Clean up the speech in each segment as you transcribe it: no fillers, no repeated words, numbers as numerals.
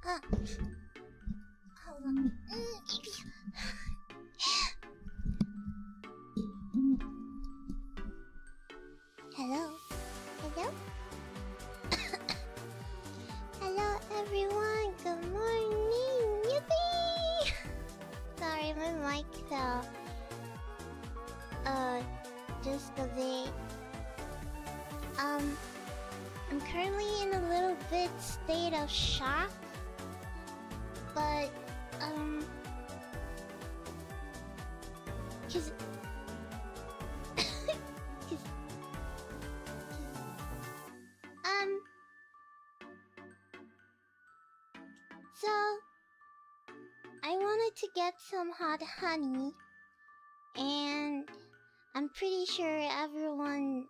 Hold on. Hello? Hello? Hello everyone, good morning! Yippee! Sorry, my mic fell. Just a bit. I'm currently in a little bit state of shock. But, cause so, I wanted to get some hot honey, and I'm pretty sure everyone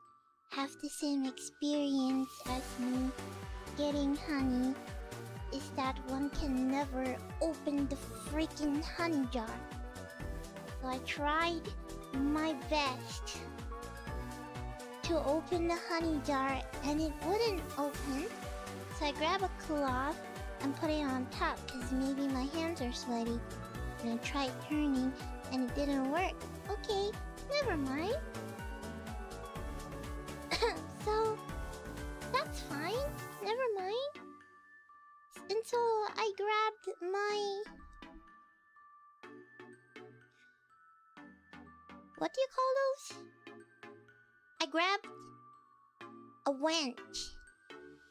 have the same experience as me getting honey, is that one can never open the freaking honey jar. So I tried my best to open the honey jar and it wouldn't open. So I grabbed a cloth and put it on top because maybe my hands are sweaty. And I tried turning and it didn't work. Okay, never mind. So that's fine, never mind. And so I grabbed my... what do you call those? I grabbed a wench.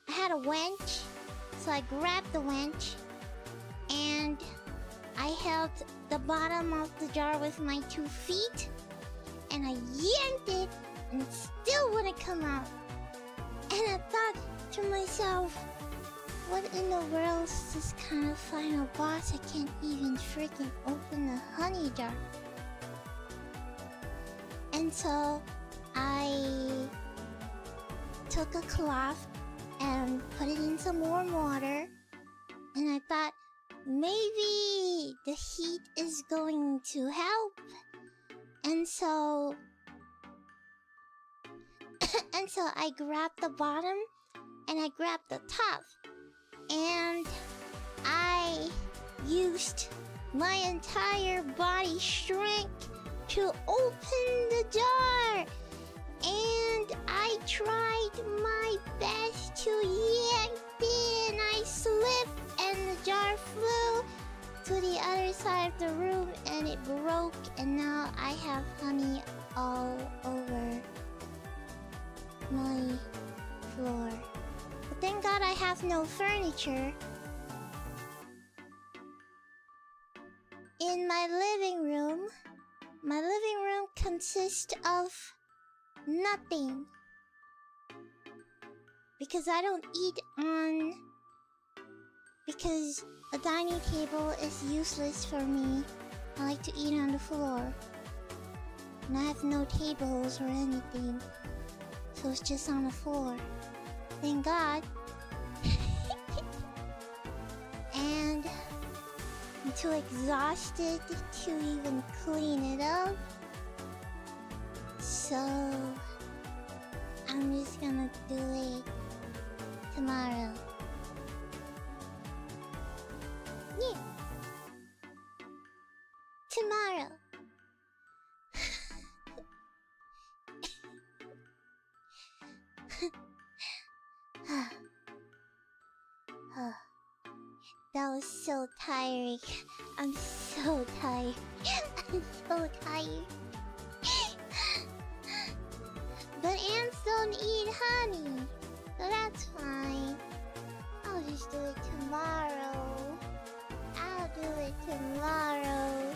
I had a wench, so I grabbed the wench and I held the bottom of the jar with my 2 feet and I yanked it and it still wouldn't come out. And I thought to myself, what in the world is this kind of final boss? I can't even freaking open the honey jar. And so I took a cloth and put it in some warm water. And I thought maybe the heat is going to help. And so I grabbed the bottom and I grabbed the top. And I used my entire body strength to open the jar. And I tried my best to yank it. I slipped and the jar flew to the other side of the room and it broke. And now I have honey all over my floor. But thank God I have no furniture. In my living room consists of nothing. Because I don't eat on... because a dining table is useless for me. I like to eat on the floor. And I have no tables or anything. So it's just on the floor. Thank God. And I'm too exhausted to even clean it up. So I'm just gonna do it tomorrow. Yeah. Tomorrow. That was so tiring. I'm so tired. I'm so tired. But ants don't eat honey, so that's fine. I'll just do it tomorrow. I'll do it tomorrow.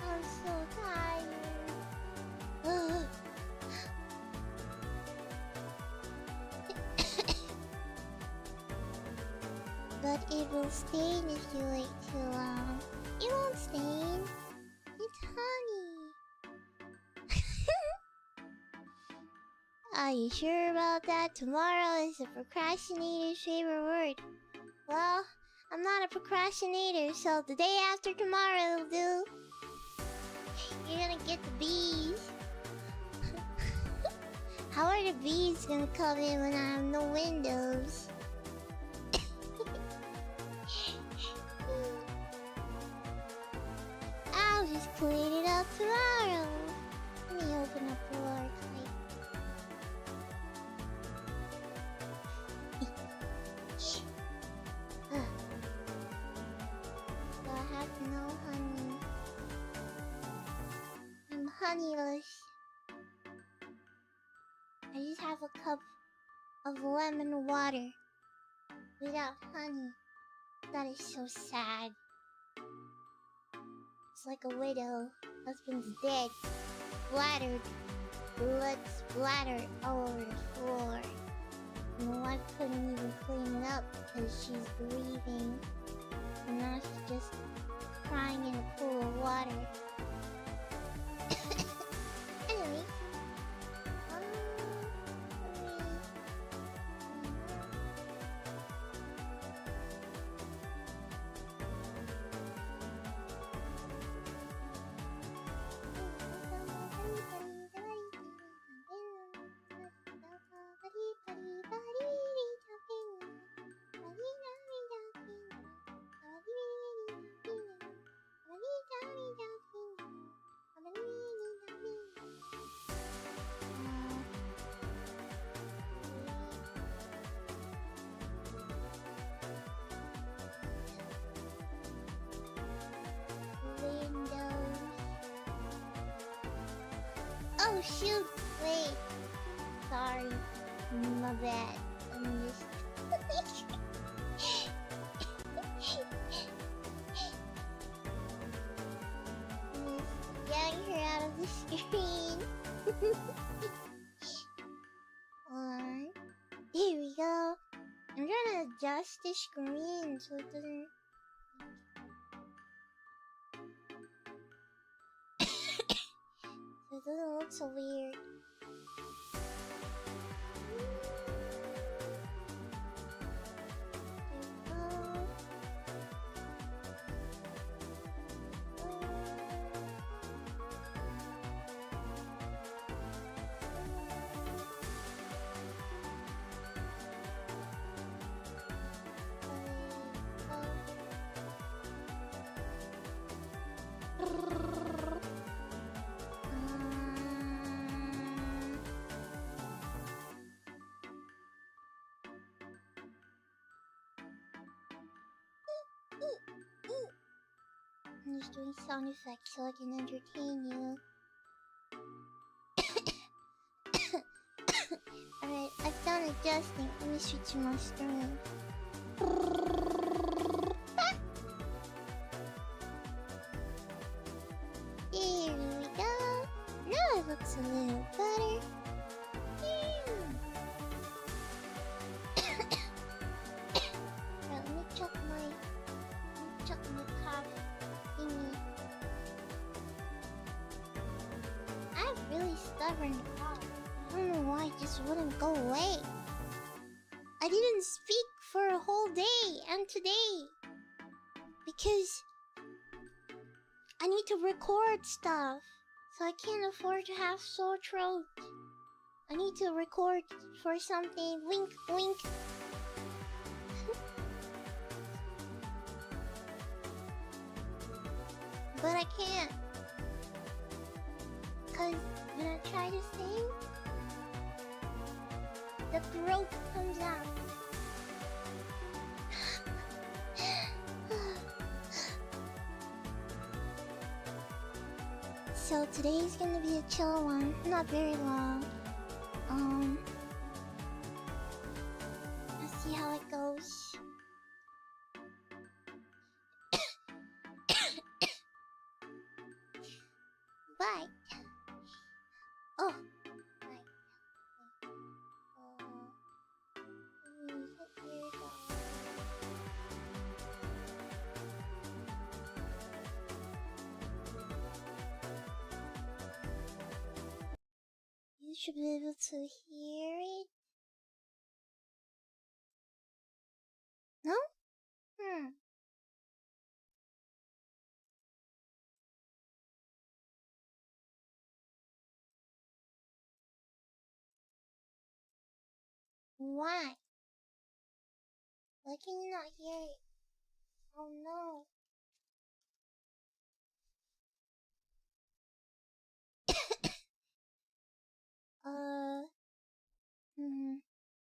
I'm so tired. Ugh. But it will stain if you wait too long. It won't stain. It's honey. Are you sure about that? Tomorrow is a procrastinator's favorite word. Well, I'm not a procrastinator, so the day after tomorrow will do. You're gonna get the bees. How are the bees gonna come in when I have no windows? honeyless. I just have a cup of lemon water without honey. That is so sad. It's like a widow. Husband's dead. Splattered. Blood splattered all over the floor. And the wife couldn't even clean it up because she's grieving. And now she's just crying in a pool of water. Anyway. Oh shoot! Wait. Sorry. My bad. I'm just... getting her out of the screen. Alright. Here we go. I'm trying to adjust the screen so it doesn't... so it doesn't look so weird. I'm just doing sound effects so I can entertain you. Alright, I've done adjusting. Let me switch to my screen. Here we go. Now it looks a little better. Let me chuck my cough thingy. I have really stubborn cough. I don't know why it just wouldn't go away. I didn't speak for a whole day and today because I need to record stuff, so I can't afford to have sore throat. I need to record for something. Wink, wink. But I can't, cause when I try to sing, the throat comes out. So today's gonna be a chill one, not very long. Let's see how it goes. Bye. Oh, bye. You should be able to hear it. No? Why? Why can you not hear it? Oh no.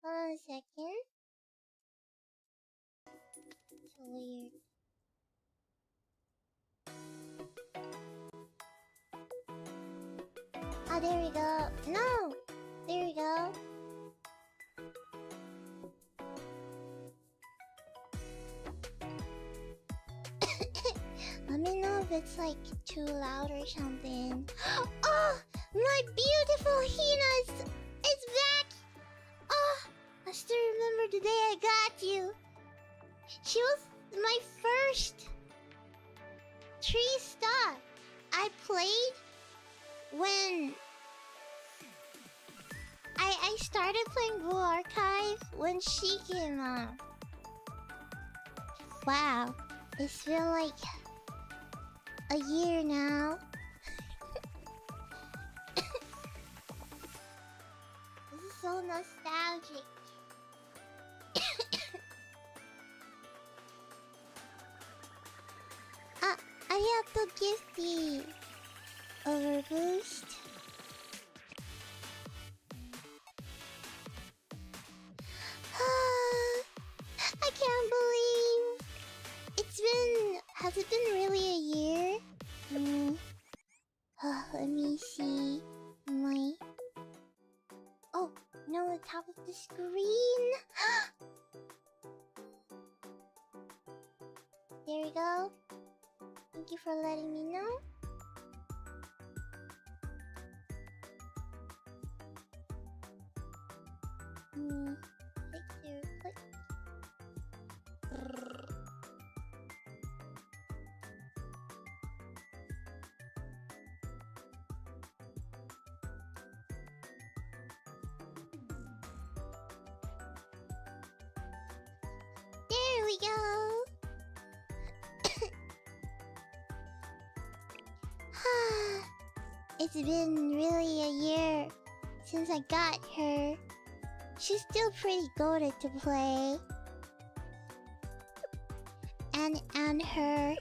Hold on a second. It's weird. Oh, there we go. No! There we go. Let me know if it's like too loud or something. Oh! My beautiful Hina is back! Oh! I still remember the day I got you. She was my first 3-star. I played when I started playing Blue Archive when she came out. Wow, it's been like a year now. This is so nostalgic. Arigato Gifty. Overboost. I can't believe it's been. Has it been really a year? Let me see my. Oh no, the top of the screen. There we go. Thank you for letting me know. Click here, click. There we go. It's been really a year since I got her. She's still pretty goated to play. And her.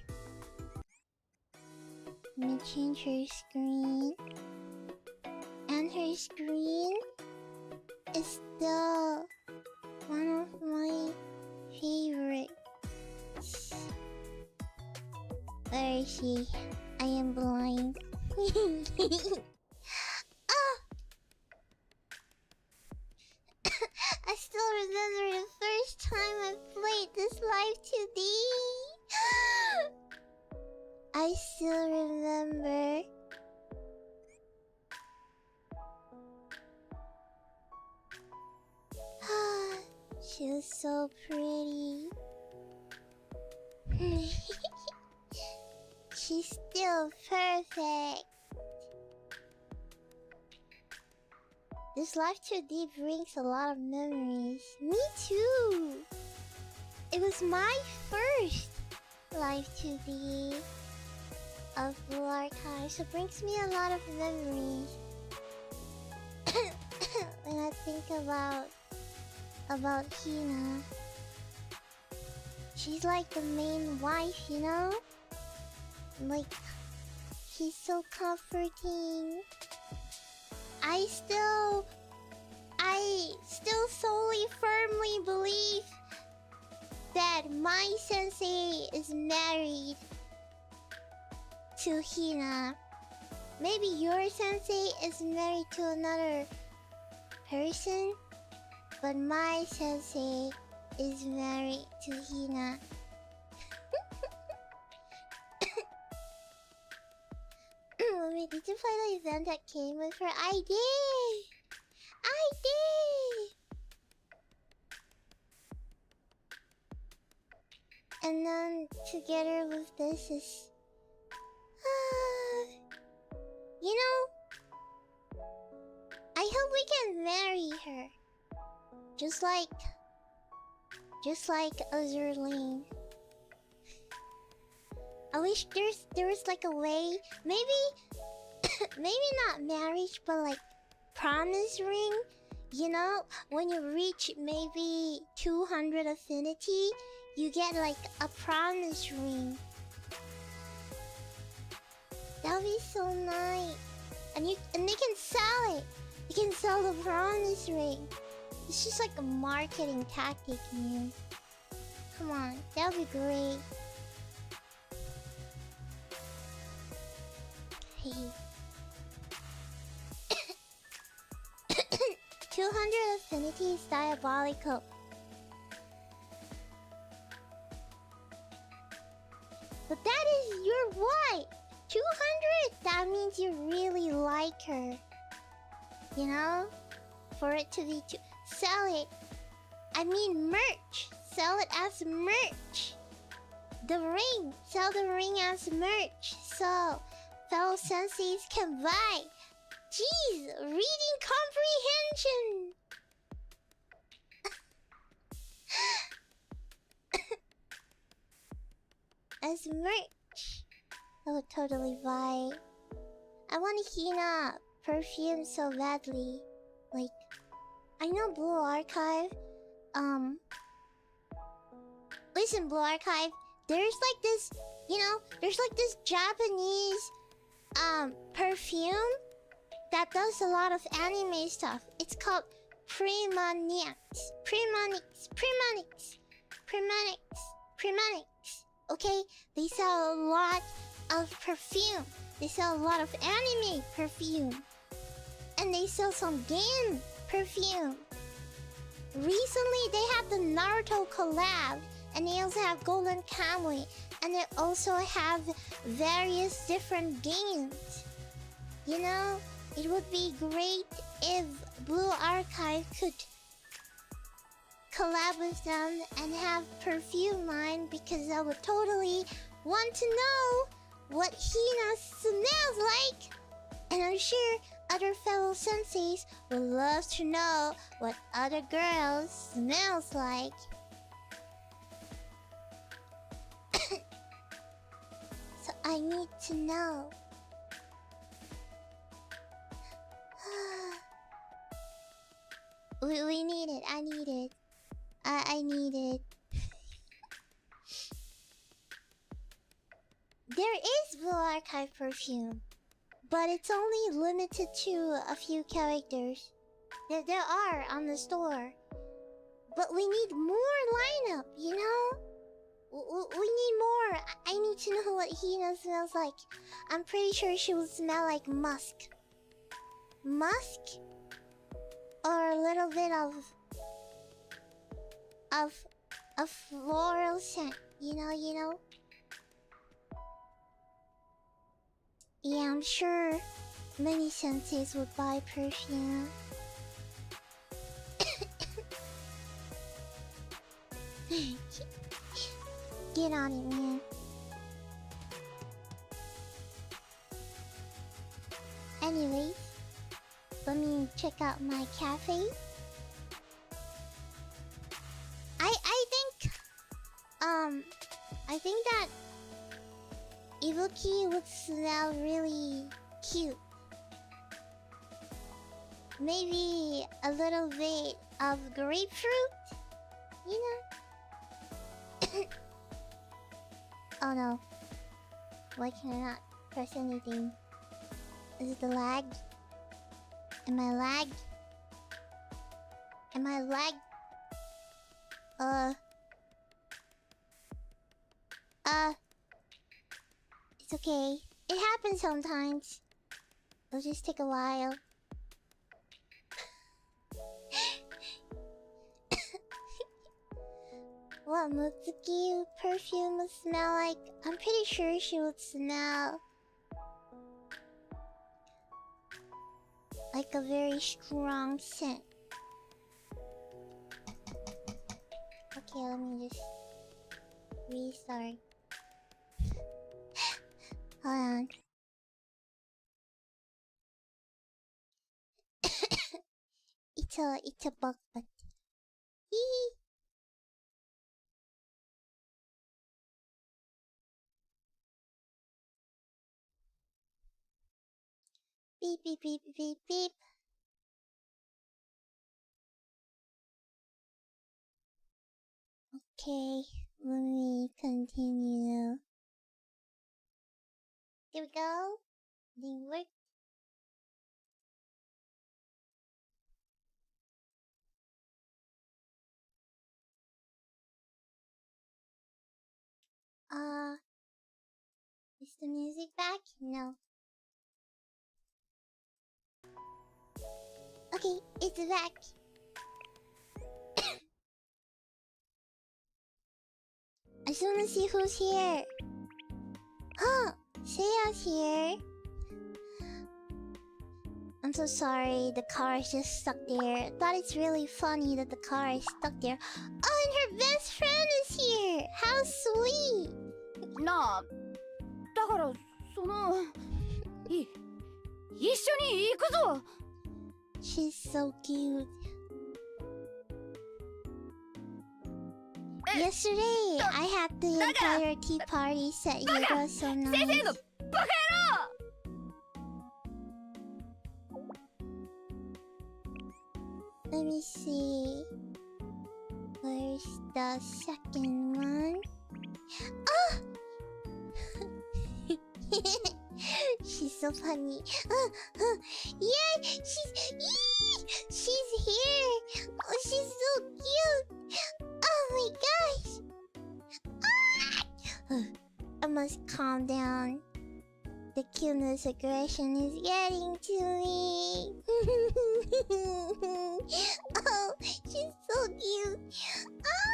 Let me change her screen. And her screen is still one of my favorites. Where is she? I am blind. I still remember the first time I played this live 2D. I still remember. She was so pretty. She's still perfect. This live 2D brings a lot of memories. Me too. It was my first live 2D of Blue Archive, so it brings me a lot of memories. When I think about Hina, she's like the main wife, you know? Like, she's so comforting. I still solely firmly believe that my sensei is married to Hina. Maybe your sensei is married to another person, but my sensei is married to Hina. Wait, did you play the event that came with her? I did! I did! And then together with this is... you know, I hope we can marry her. Just like Azurlane. I wish there was like a way, maybe not marriage, but like promise ring. You know, when you reach maybe 200 affinity, you get like a promise ring. That'd be so nice. And they can sell it. You can sell the promise ring. It's just like a marketing tactic, man. Come on, that'd be great. Hey. 200 affinity is diabolical. But that is your what? 200? That means you really like her. You know? For it to be sell it. I mean merch. Sell it as merch. The ring. Sell the ring as merch. So fellow senseis can buy. Jeez, reading comprehension. As merch. I would totally buy. I want a Hina perfume so badly. Like, I know Blue Archive. Listen, Blue Archive. There's like this, there's like this Japanese perfume that does a lot of anime stuff. It's called Premaniacs. Okay? They sell a lot of perfume. They sell a lot of anime perfume. And they sell some game perfume. Recently, they have the Naruto collab. And they also have Golden Kamuy. And they also have various different games. You know? It would be great if Blue Archive could collab with them and have perfume line, because I would totally want to know what Hina smells like. And I'm sure other fellow senseis would love to know what other girls smells like. So I need to know. We need it. I need it. I need it. There is Blue Archive perfume, but it's only limited to a few characters. There are on the store, but we need more lineup. You know, we need more. I need to know what Hina smells like. I'm pretty sure she will smell like musk. Musk, or a little bit of a floral scent. You know. Yeah, I'm sure many senseis would buy perfume. Get on it, man. Anyways, let me check out my cafe. I think that Ibuki would smell really cute. Maybe a little bit of grapefruit, you know? Oh no. Why can I not press anything? Is it the lag? Am I lagged? Am I lagged? It's okay. It happens sometimes. It'll just take a while. What Mutsuki perfume would smell like? I'm pretty sure she would smell like a very strong scent. Okay, let me just restart. Hold on. It's a bug, but beep beep beep beep beep. Okay, let me continue. Here we go. Didn't work. Is the music back? No. Okay, it's back. I just wanna see who's here. Huh, Seiya's here. I'm so sorry, the car is just stuck there. I thought it's really funny that the car is stuck there. Oh, and her best friend is here! How sweet! なあ、だからその一緒に行くぞ。 She's so cute. Yesterday, I had the entire tea party set. You were so nice. 先生のバカ野郎! Let me see. Where's the second one? Ah! She's so funny. Yeah, she's here. Oh, she's so cute. Oh my gosh. I must calm down. The cuteness aggression is getting to me. Oh, she's so cute. Oh.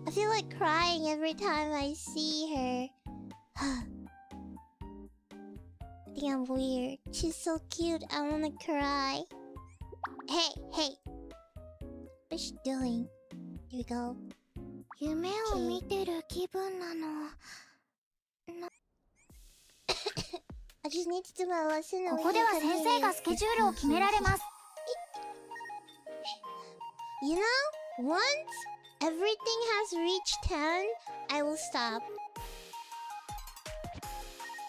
I feel like crying every time I see her. I think I'm weird. She's so cute. I wanna cry. Hey. What's she doing? Here we go. 夢を見てる気分なの。I just need to do my lesson. ここでは先生がスケジュールを決められます。You know, once everything has reached 10, I will stop.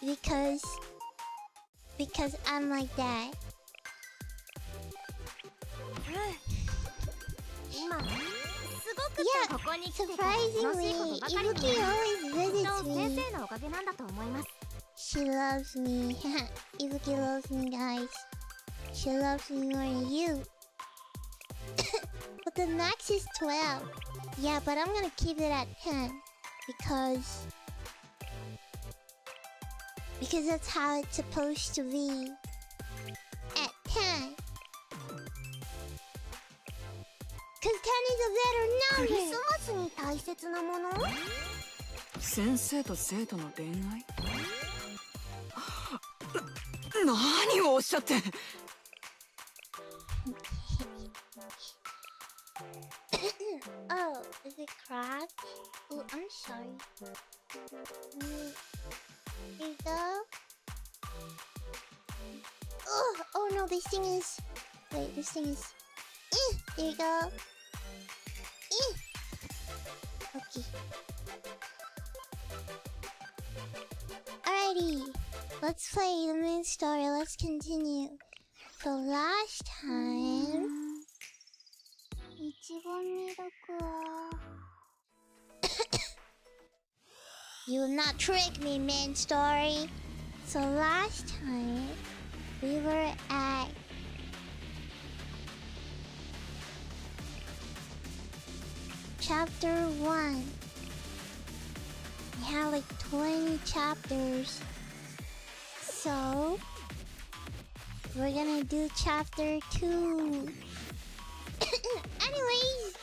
Because I'm like that. 今すごくてここに来てて楽しいことばかりに Ibuki always visits 先 me. 生のおかげなんだと思います。 She loves me. Ibuki loves me, guys. She loves me more than you. But the max is 12. Yeah, but I'm gonna keep it at 10. Because that's how it's supposed to be. At 10. Because 10 is a better クリ number. スマスに大切なもの？先生と生徒の恋愛？何をおっしゃって。Oh, is it cracked? Oh, I'm sorry. Here you go. Oh no, this thing is... Wait, this thing is... There you go. Okay. Alrighty. Let's play the main story. Let's continue. So last time... 一番ミルクは You will not trick me, main story. So last time, we were at... Chapter 1. We have like 20 chapters. So... we're gonna do chapter 2. Anyways,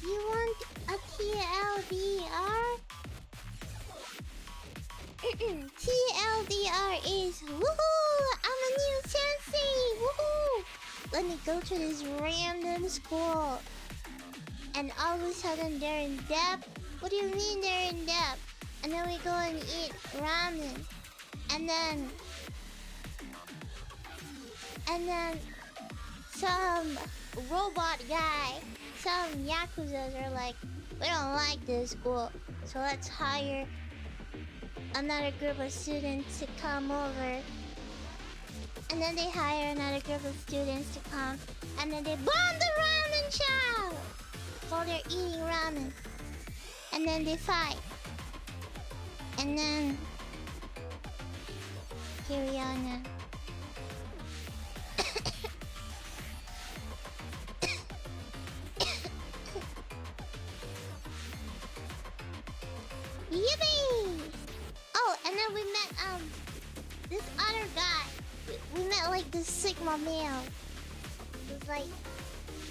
you want a TLDR? TLDR is woohoo! I'm a new sensei! Woohoo! Let me go to this random school. And all of a sudden they're in debt? What do you mean they're in debt? And then we go and eat ramen. And then some robot guy, some yakuzas are like, we don't like this school, so let's hire another group of students to come over. And then they hire another group of students to come, and then they bomb the ramen shop while they're eating ramen. And then they fight. And then here we are now. Yippee! Oh, and then we met this other guy. We We met like the Sigma male. It was like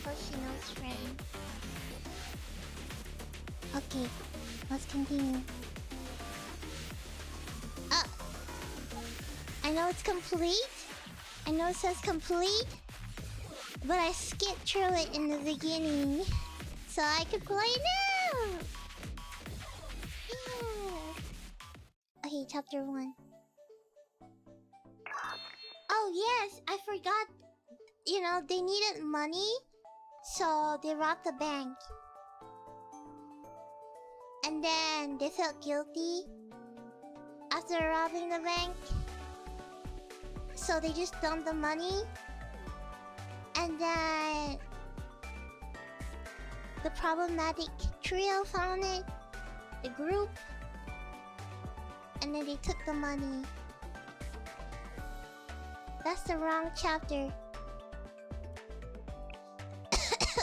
Hoshino's friend. Okay, let's continue. I know it's complete. I know it says complete. But I skipped through it in the beginning. So I could play now! Yeah. Okay, chapter 1. Oh yes, I forgot. You know, they needed money. So they robbed the bank. And then they felt guilty after robbing the bank. So they just dumped the money. And then the problematic trio found it. The group. And then they took the money. That's the wrong chapter.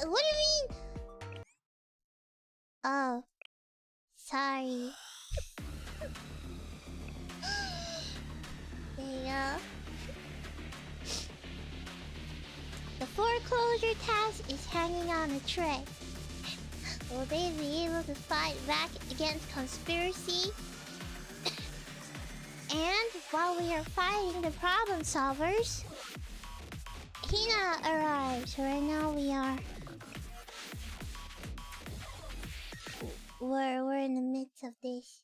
What do you mean? Oh. Sorry. There you go. The foreclosure task is hanging on a thread. Will they be able to fight back against conspiracy? And while we are fighting the problem solvers, Hina arrives. Right now we're in the midst of this.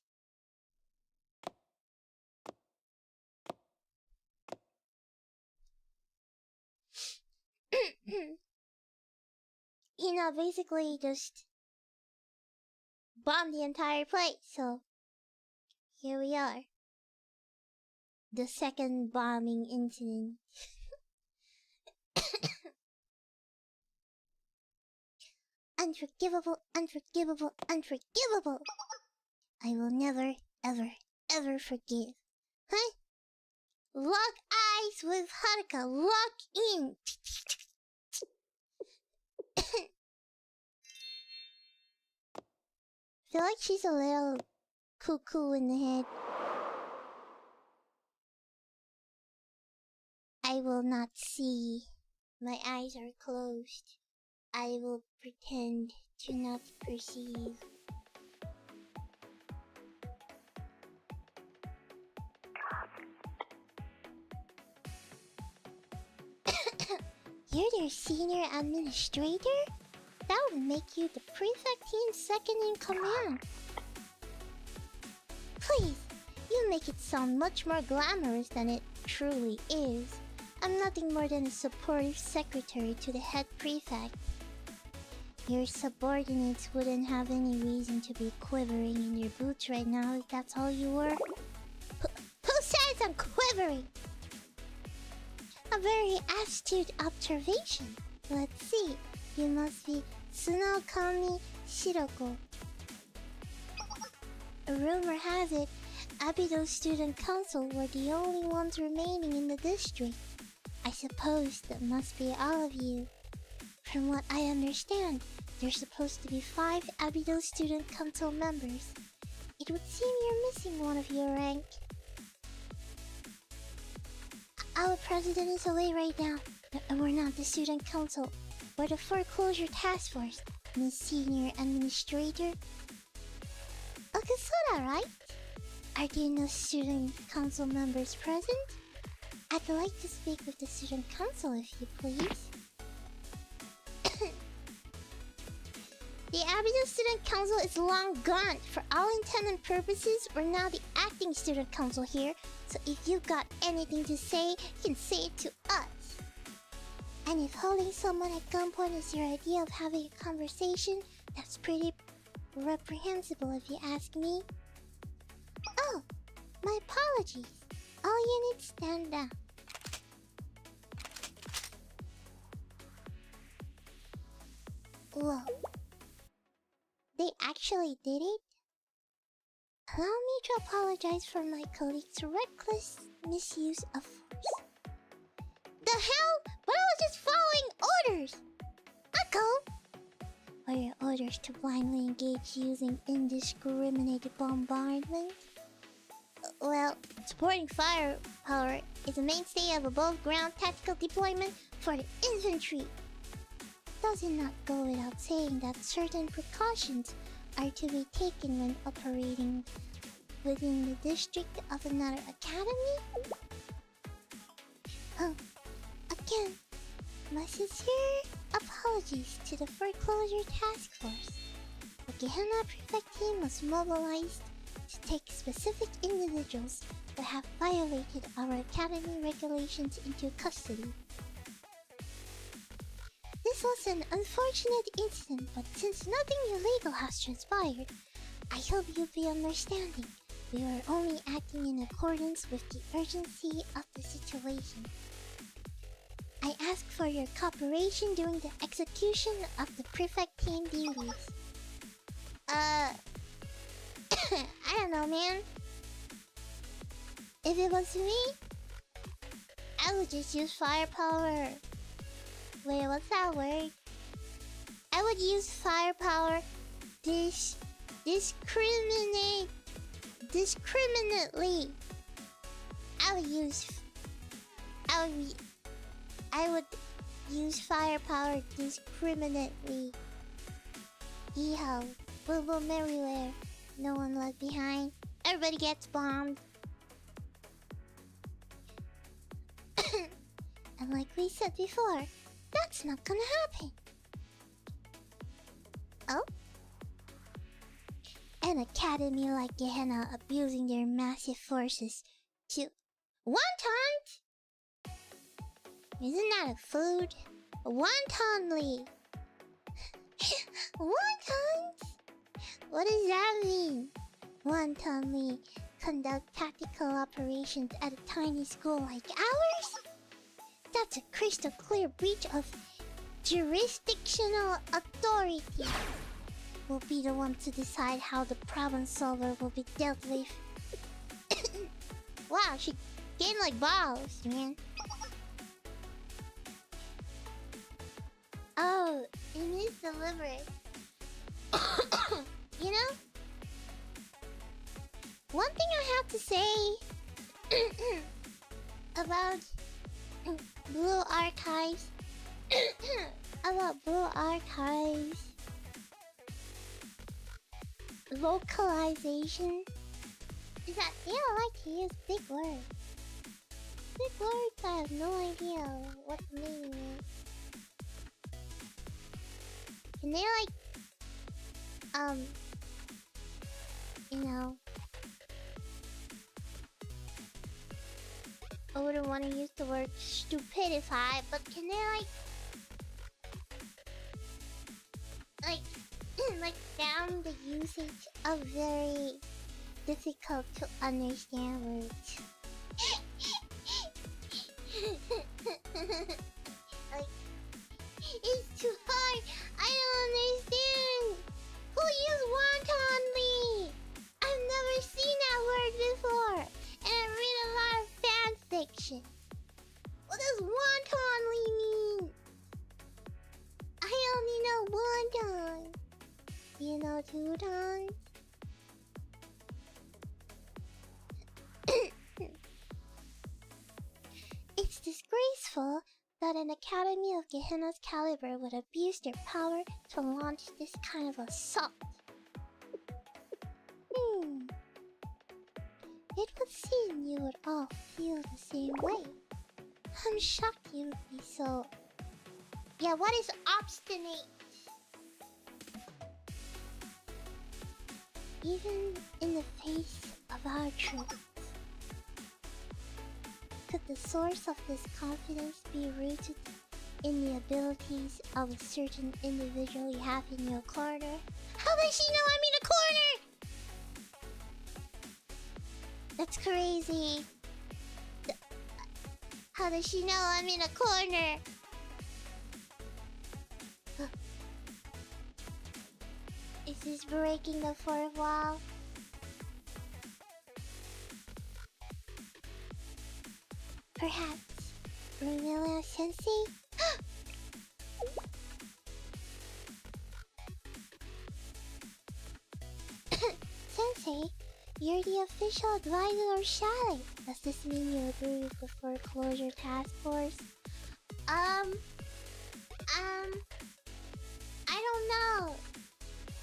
Hina basically just bombed the entire place, so here we are. The second bombing incident. Unforgivable, unforgivable, unforgivable. I will never, ever, ever forgive. Huh? Lock eyes with Haruka. Lock in. I feel like she's a little cuckoo in the head. I will not see. My eyes are closed. I will pretend to not perceive. You're their senior administrator? That would make you the prefect team's second in command. Please, you make it sound much more glamorous than it truly is. I'm nothing more than a supportive secretary to the head prefect. Your subordinates wouldn't have any reason to be quivering in your boots right now if that's all you were. Who says I'm quivering? A very astute observation. Let's see. You must be Tsunokami Shiroko. A rumor has it, Abido Student Council were the only ones remaining in the district. I suppose that must be all of you. From what I understand, there's supposed to be 5 Abido Student Council members. It would seem you're missing one of your rank. Our president is away right now, and we're not the student council. We're the foreclosure task force, Miss Senior Administrator. Okasura, right? Are there no student council members present? I'd like to speak with the student council if you please. The Abido Student Council is long gone. For all intent and purposes, we're now the acting student council here. So if you've got anything to say, you can say it to us. And if holding someone at gunpoint is your idea of having a conversation, that's pretty reprehensible if you ask me. Oh, my apologies. All units stand down. Whoa. They actually did it? Allow me to apologize for my colleague's reckless misuse of force. The hell? But I was just following orders! Akko! Were your orders to blindly engage using indiscriminate bombardment? Well, supporting firepower is a mainstay of above-ground tactical deployment for the infantry. Does it not go without saying that certain precautions are to be taken when operating within the district of another academy? Again, my sincere apologies to the Foreclosure Task Force. The Gehenna prefect team was mobilized to take specific individuals that have violated our academy regulations into custody. This was an unfortunate incident, but since nothing illegal has transpired, I hope you'll be understanding. We were only acting in accordance with the urgency of the situation. I ask for your cooperation during the execution of the prefect team duties. I don't know, man. If it was me, I would just use firepower. Wait, what's that word? I would use firepower discriminately. I would use firepower discriminately. Yeehaw. Boom boom everywhere. No one left behind. Everybody gets bombed. And like we said before, that's not gonna happen. Oh? An academy like Gehenna abusing their massive forces to wontons? Isn't that a food? Wontonly. Wontons? What does that mean? Wantonly conduct tactical operations at a tiny school like ours? That's a crystal clear breach of jurisdictional authority. We'll be the one to decide how the problem solver will be dealt with. Wow, she gained like balls, man. Oh, it is deliberate. You know? One thing I have to say about Blue Archives about Blue Archives localization is that they don't like to use big words. Big words, I have no idea what the meaning is. Can they like you know, I wouldn't want to use the word stupidify, but can they like down the usage of very difficult to understand words? Like, it's too hard. I don't understand. Who used wantonly? I've never seen that word before, and I read a lot of fan fiction. What does wantonly mean? I only know one ton. You know 2 tons? It's disgraceful that an academy of Gehenna's caliber would abuse their power to launch this kind of assault. It would seem you would all feel the same way. I'm shocked you would be so... Yeah, what is obstinate? Even in the face of our troops. Could the source of this confidence be rooted in the abilities of a certain individual you have in your corner? How does she know I'm in a corner? That's crazy. How does she know I'm in a corner? Is this breaking the fourth wall? Perhaps Remilia Sensei? Sensei, You're the official advisor of Shallot. Does this mean you agree with the Foreclosure Task Force? I don't know.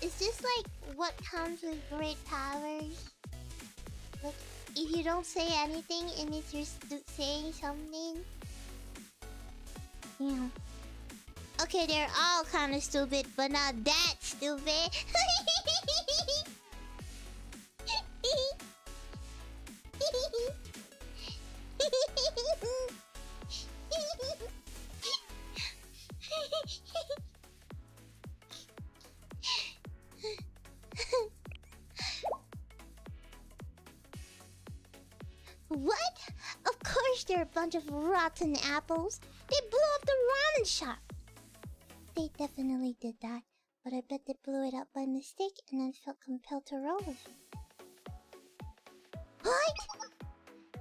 Is this like what comes with great powers? Like, if you don't say anything, it means you're saying something? Yeah. Okay, they're all kind of stupid, but not that stupid. What? Of course they're a bunch of rotten apples. They blew up the ramen shop. They definitely did that, but I bet they blew it up by mistake and then felt compelled to roll with it. What?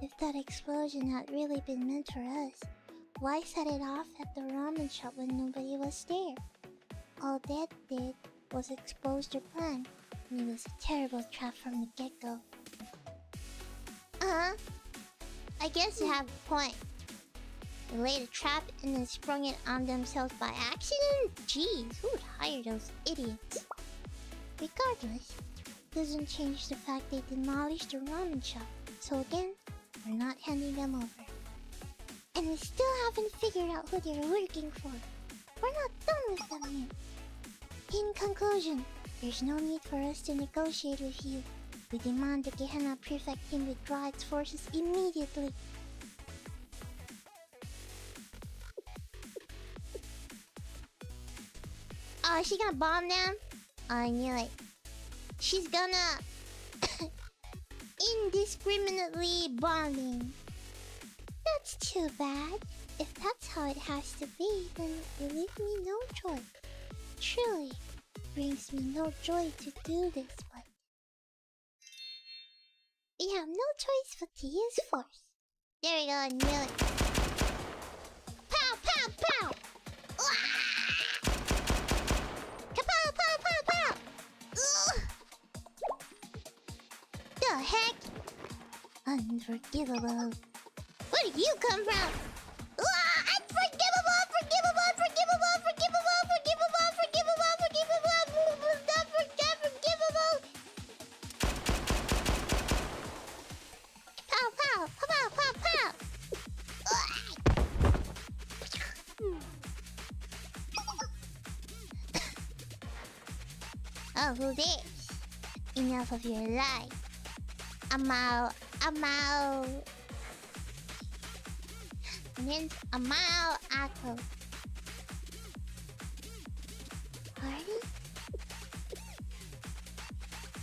If that explosion had really been meant for us, why set it off at the ramen shop when nobody was there? All that did was expose their plan, and it was a terrible trap from the get-go. I guess you have a point. They laid a trap and then sprung it on themselves by accident? Jeez, who would hire those idiots? Regardless, it doesn't change the fact they demolished the ramen shop. So again, we're not handing them over. And we still haven't figured out who they're working for. We're not done with them yet. In conclusion, there's no need for us to negotiate with you. We demand the Gehenna prefect team withdraw its forces immediately. Oh, is she gonna bomb them? I knew it. She's gonna indiscriminately bombing. That's too bad. If that's how it has to be, then you leave me no choice. Truly, brings me no joy to do this, but we have no choice but to use force. There we go, I knew it. Pow, pow, pow! Wah! Kapow, pow, pow, pow! Ugh! The heck? Unforgivable. Where did you come from? Unforgivable, forgivable, forgivable, forgivable, forgivable, forgivable, forgivable, unforgivable. Pow, pow, pow, pow, pow. Oh, who this? Enough of your lie. I'm out. Means a mile echo. Party?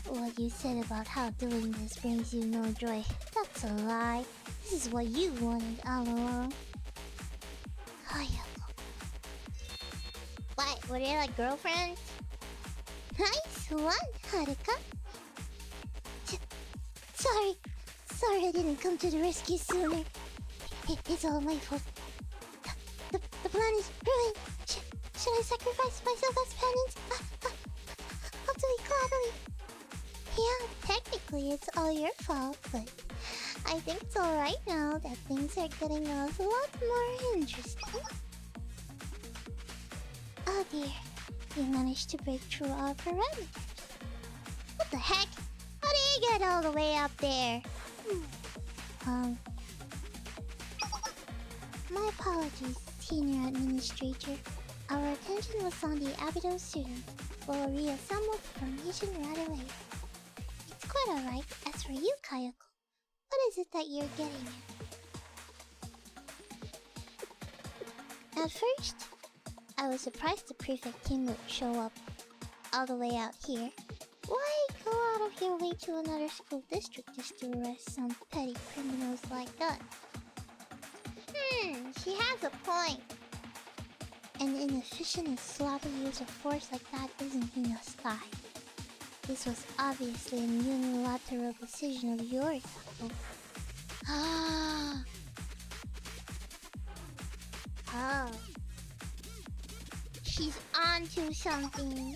What you said about how doing this brings you no joy, that's a lie. This is what you wanted all along. Kayako. What? Were they like girlfriends? Nice one, Haruka. Sorry I didn't come to the rescue sooner. It's all my fault. The plan is ruined. Should I sacrifice myself as penance? I'll do it gladly. Yeah, technically it's all your fault, but I think it's alright now that things are getting a lot more interesting. Oh dear, you managed to break through our parameters. What the heck? How did you get all the way up there? My apologies, Senior Administrator. Our attention was on the Abido students. We'll reassemble the formation right away. It's quite alright. As for you, Kayako, what is it that you're getting at? At first, I was surprised the prefect team would show up all the way out here. Why go out of your way to another school district just to arrest some petty criminals like us? She has a point. An inefficient and sloppy use of force like that isn't Hina's style. This was obviously a unilateral decision of yours, Oh. She's onto something.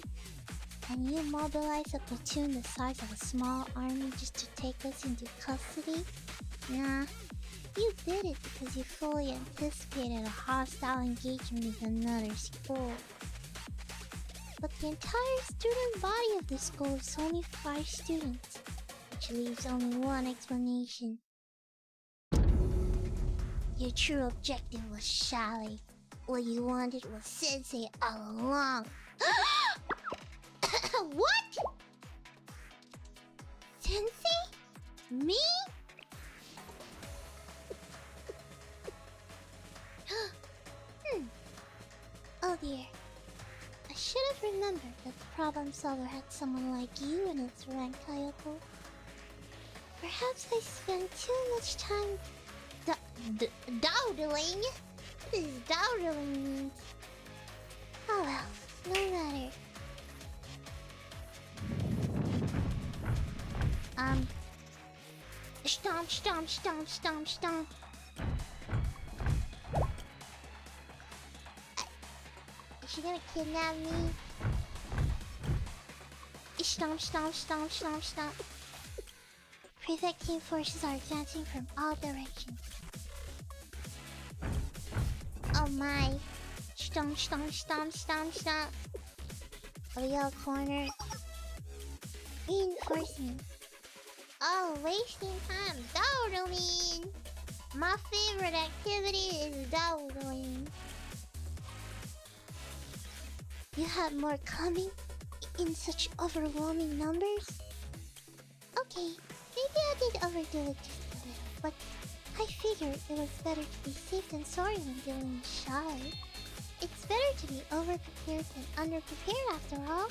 And you mobilize a platoon the size of a small army just to take us into custody? Nah, you did it because you fully anticipated a hostile engagement with another school. But the entire student body of the school is only 5 students, which leaves only one explanation. Your true objective was Shally. What you wanted was Sensei all along. What? Sensei? Me? Oh dear. I should have remembered that the problem solver had someone like you in its rank, Kayoko. Perhaps I spent too much time dawdling? What does dawdling mean? Oh well, no matter. Stomp, stomp, stomp, stomp, stomp. Is she gonna kidnap me? Stomp, stomp, stomp, stomp, stomp. Prefect team forces are advancing from all directions. Oh my. Stomp, stomp, stomp, stomp, stomp. Are we all cornered? Reinforcements. Oh, wasting time. Dawdling. My favorite activity is dawdling. You had more coming in such overwhelming numbers? Okay, maybe I did overdo it just a little, but I figured it was better to be safe than sorry when dealing with Shally. It's better to be overprepared than underprepared after all.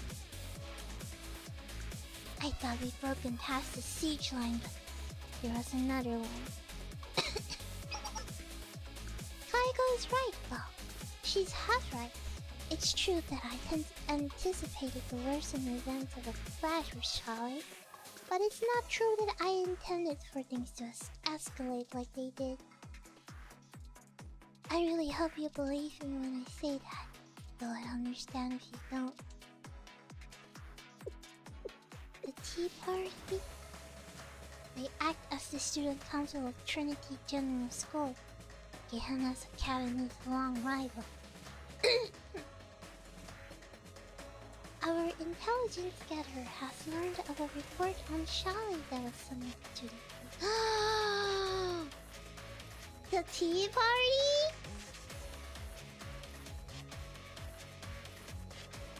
I thought we'd broken past the siege line, but there was another one. Kaiko is right, well, she's half right. It's true that I anticipated the worsened events of a clash with Shally, but it's not true that I intended for things to escalate like they did. I really hope you believe me when I say that, though I understand if you don't. The tea party? They act as the student council of Trinity General School, Gehenna's academy's long rival. Our intelligence gatherer has learned of a report on Shally that was submitted to the... The tea party?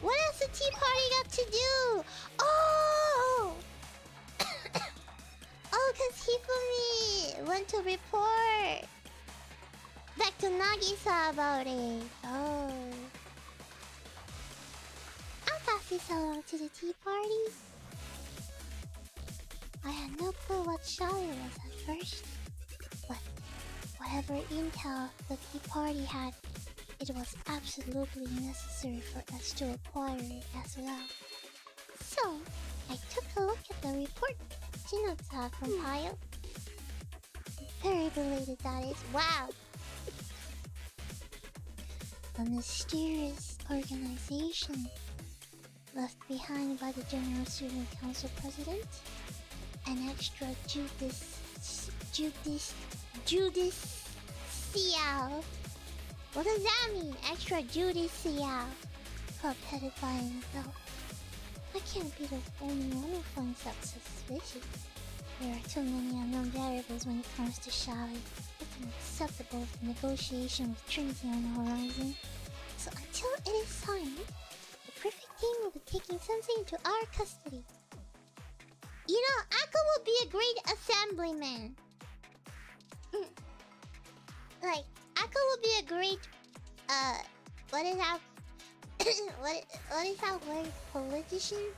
What has the tea party got to do? Oh! Oh, cause Hifumi went to report back to Nagisa about it. Oh. I'll pass this along to the tea party. I had no clue what Shally was at first, but whatever intel the tea party had, it was absolutely necessary for us to acquire it as well. So, I took a look at the report Shinoza compiled. Very belated, that is. Wow! A mysterious organization left behind by the General Student Council President, an extra judicial. What does that mean? Extra judicial. Club headed by an adult. I can't be the only one who finds that suspicious. There are too many unknown variables when it comes to Shally. It's unacceptable if negotiation with Trinity on the horizon. So until it is signed, the prefect team will be taking Sensei into our custody. You know, Akka will be a great assemblyman. Like, Akka will be a great, what is that? what is that word? Politician?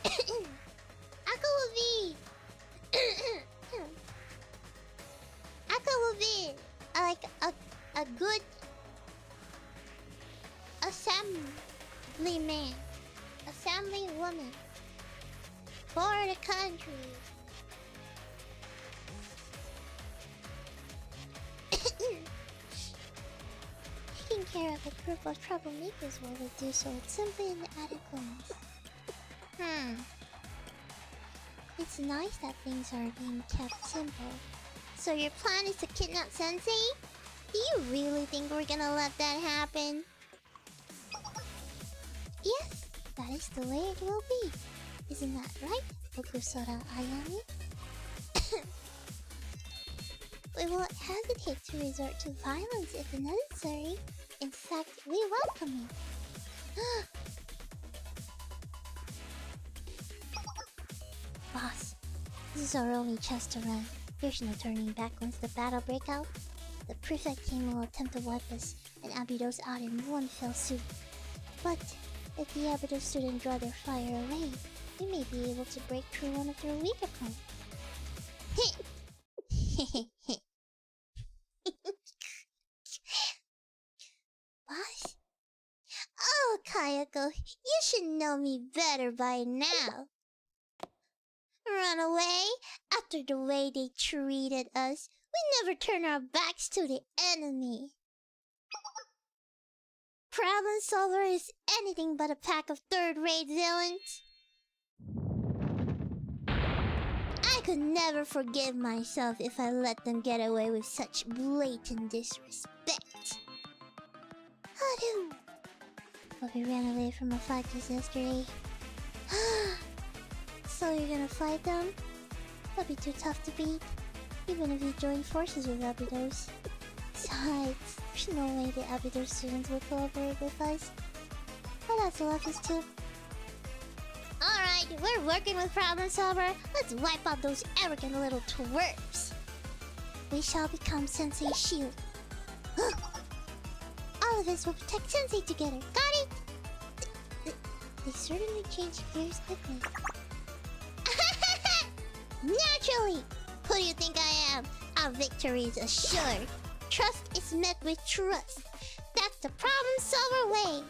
Akka will be... Akka will be, like, a good assemblyman. Assemblywoman. For the country. Taking care of a group of troublemakers while they do so, it's simply an added bonus. It's nice that things are being kept simple. So your plan is to kidnap Sensei? Do you really think we're gonna let that happen? Yes, that is the way it will be. Isn't that right, Okusora Ayami? We won't hesitate to resort to violence if necessary. In fact, we welcome it. Boss, this is our only chance to run. There's no turning back once the battle breaks out. The prefect team will attempt to wipe us and Abydos out in one fell swoop. But if the Abydos students draw their fire away, we may be able to break through one of their weaker points. Boss? Oh, Kayako, you should know me better by now. Run away? After the way they treated us, we never turn our backs to the enemy. Problem Solver is anything but a pack of third-rate villains. I could never forgive myself if I let them get away with such blatant disrespect. Hadu! But we ran away from a fight just yesterday. So you're gonna fight them? That'd be too tough to beat, even if you join forces with Abydos. Besides, there's no way the Abydos students will cooperate with us. Well, that's left us too. Alright, we're working with Problem Solver. Let's wipe out those arrogant little twerps. We shall become Sensei's shield. All of us will protect Sensei together. Got it? They certainly changed gears quickly. Naturally! Who do you think I am? Our victory is assured. Trust is met with trust. That's the Problem Solver way.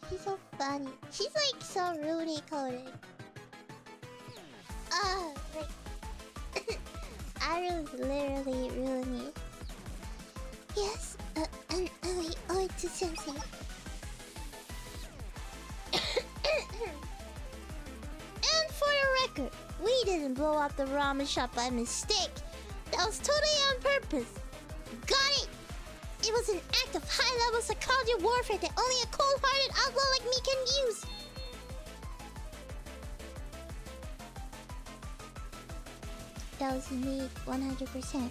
She's so funny. She's like so Rooney coded. Like I literally Rooney. Yes, and we owe it to Sensei. And for the record, we didn't blow up the ramen shop by mistake. That was totally on purpose. Got it! It was an act of high-level psychology warfare that only a cold-hearted outlaw like me can use. That was me 100%.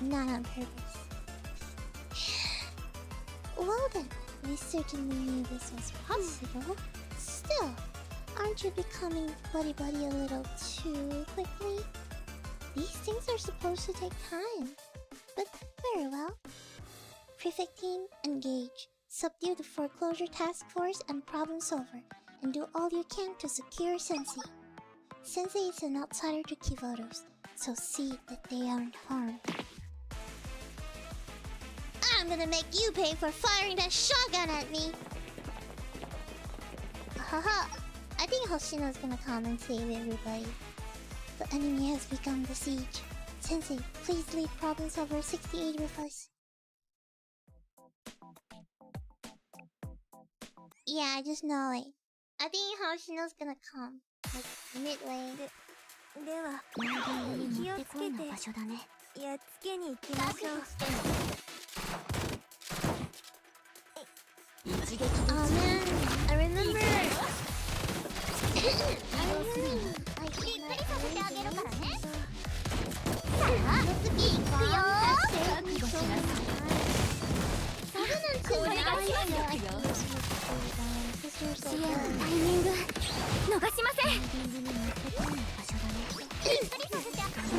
Not on purpose. Well then, we certainly knew this was possible. Still, aren't you becoming buddy-buddy a little too quickly? These things are supposed to take time. But very well. Prefect team, engage. Subdue the Foreclosure Task Force and Problem Solver, and do all you can to secure Sensei. Sensei is an outsider to Kivodos, so see that they aren't harmed. I'm gonna make you pay for firing that shotgun at me! Haha! I think Hoshino's gonna come and save everybody. The enemy has begun the siege. Sensei, please leave Problem Solver 68 with us. Yeah, I just know it. I think Hoshino's gonna come. Like, midway. では気をつけてやっつけに行きましょう。Oh man, I remember.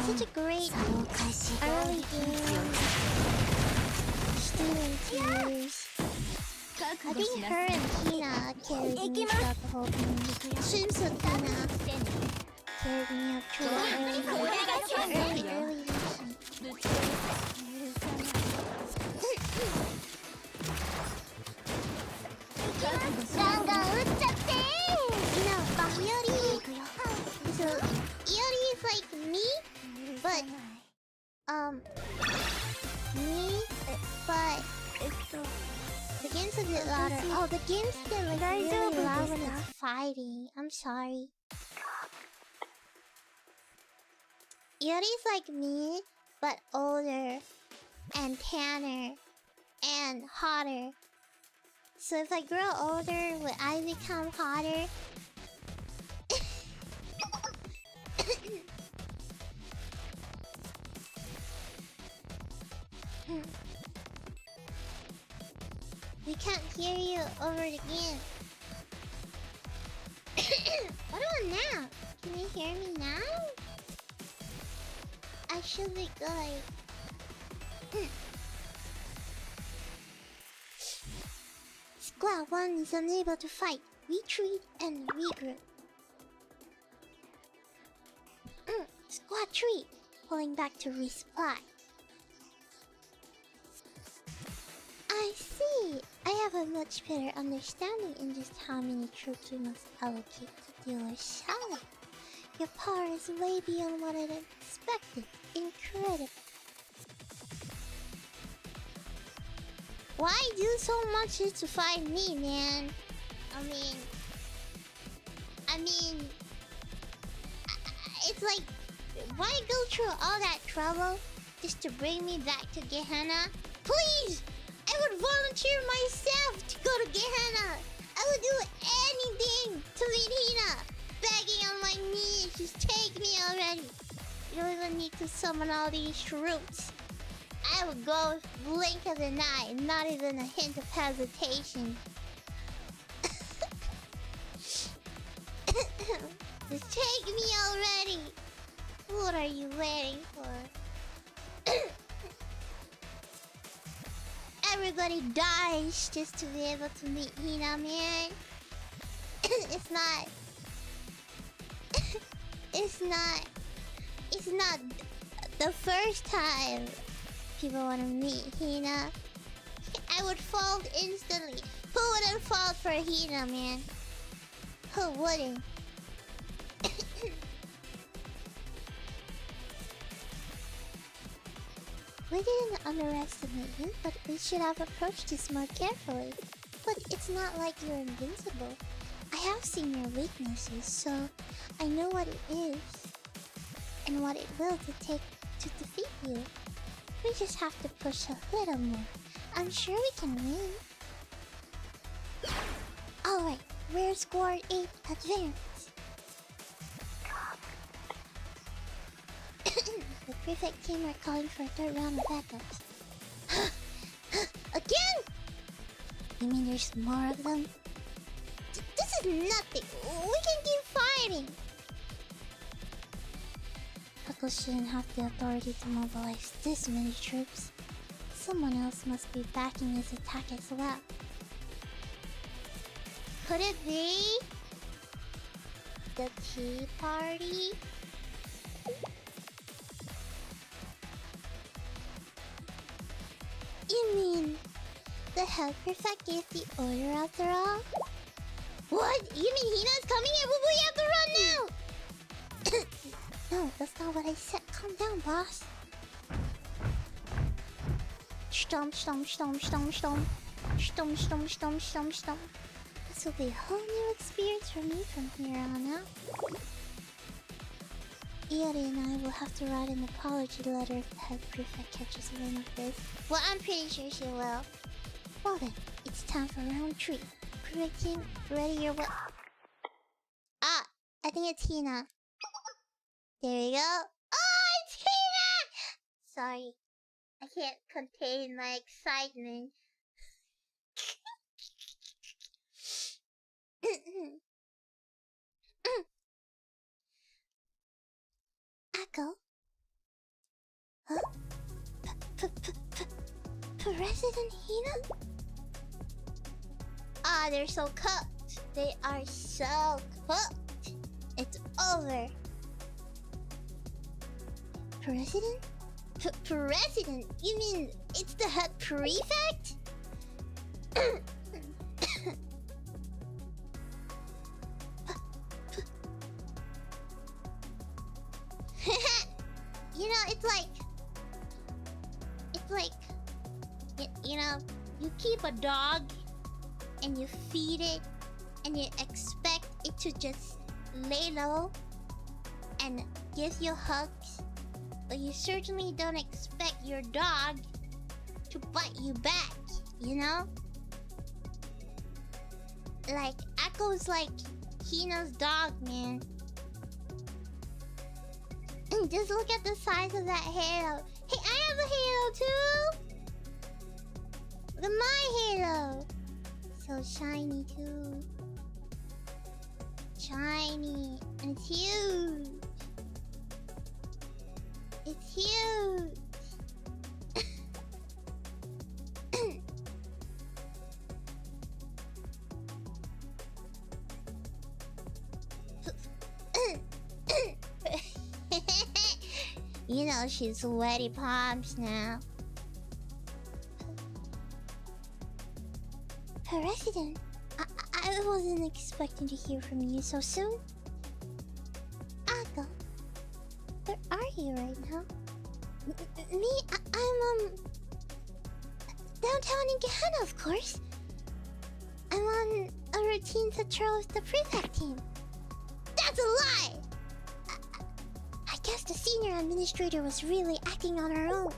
Such a great early game. Student tears. I think her and Hina carried me throughout the whole thing. Swimsuit Hina carried me up through the early mission. So Iori is like me, but me but the game's a bit louder. Oh, the game's get like really loud when it's fighting. I'm sorry. Yuri's like me, but older and tanner and hotter. So if I grow older, will I become hotter? We can't hear you over the game. What about now? Can you hear me now? I should be good. Squad 1 is unable to fight. Retreat and regroup. Squad 3 pulling back to resupply. I see. I have a much better understanding in just how many troops we must allocate to deal with Shadow. Your power is way beyond what I expected. Incredible. Why do so much just to find me, man? I mean, it's like, why go through all that trouble just to bring me back to Gehenna? Please! I would volunteer myself to go to Gehenna! I would do anything to meet Hina! Begging on my knees, just take me already! You don't even need to summon all these troops. I would go blink of an eye, not even a hint of hesitation. Just take me already! What are you waiting for? Everybody dies just to be able to meet Hina, man. It's not the first time people want to meet Hina. I would fall instantly. Who wouldn't fall for Hina, man? Who wouldn't? We didn't underestimate you, but we should have approached this more carefully. But it's not like you're invincible. I have seen your weaknesses, so I know what it is and what it will take to defeat you. We just have to push a little more. I'm sure we can win. Alright, we're squad 8 advance. The prefect team are calling for a third round of backups. Again? You mean there's more of them? This is nothing. We can keep fighting. Huckle shouldn't have the authority to mobilize this many troops. Someone else must be backing his attack as well. Could it be the Tea Party? You mean the head prefect gave the order after all? What? You mean Hina's coming in? We have to run now! No, that's not what I said. Calm down, boss. Stomp, stomp, stomp, stomp, stomp. Stomp, stomp, stomp, stomp, stomp. This will be a whole new experience for me from here on out. Iori and I will have to write an apology letter if the head prefect catches wind of this. Well, I'm pretty sure she will. Well then, it's time for round 3. Prefect team, ready your what? Ah, I think it's Hina. There we go. Oh, it's Hina! Sorry, I can't contain my excitement. Echo? Huh? President Hina? Ah, they're so cooked. They are so cooked. It's over. President? President? You mean it's the head prefect? You know, it's like You know, you keep a dog and you feed it and you expect it to just lay low and give you hugs, but you certainly don't expect your dog to bite you back, you know? Like, Echo's like Hina's dog, man. And just look at the size of that halo. Hey, I have a halo too! Look at my halo! So shiny too. Shiny. And it's huge. It's huge. You know she's sweaty palms now. President, I wasn't expecting to hear from you so soon. Ako, where are you right now? Me? I'm downtown in Gehenna, of course. I'm on a routine patrol with the prefect team. That's a lie! I guess the senior administrator was really acting on her own.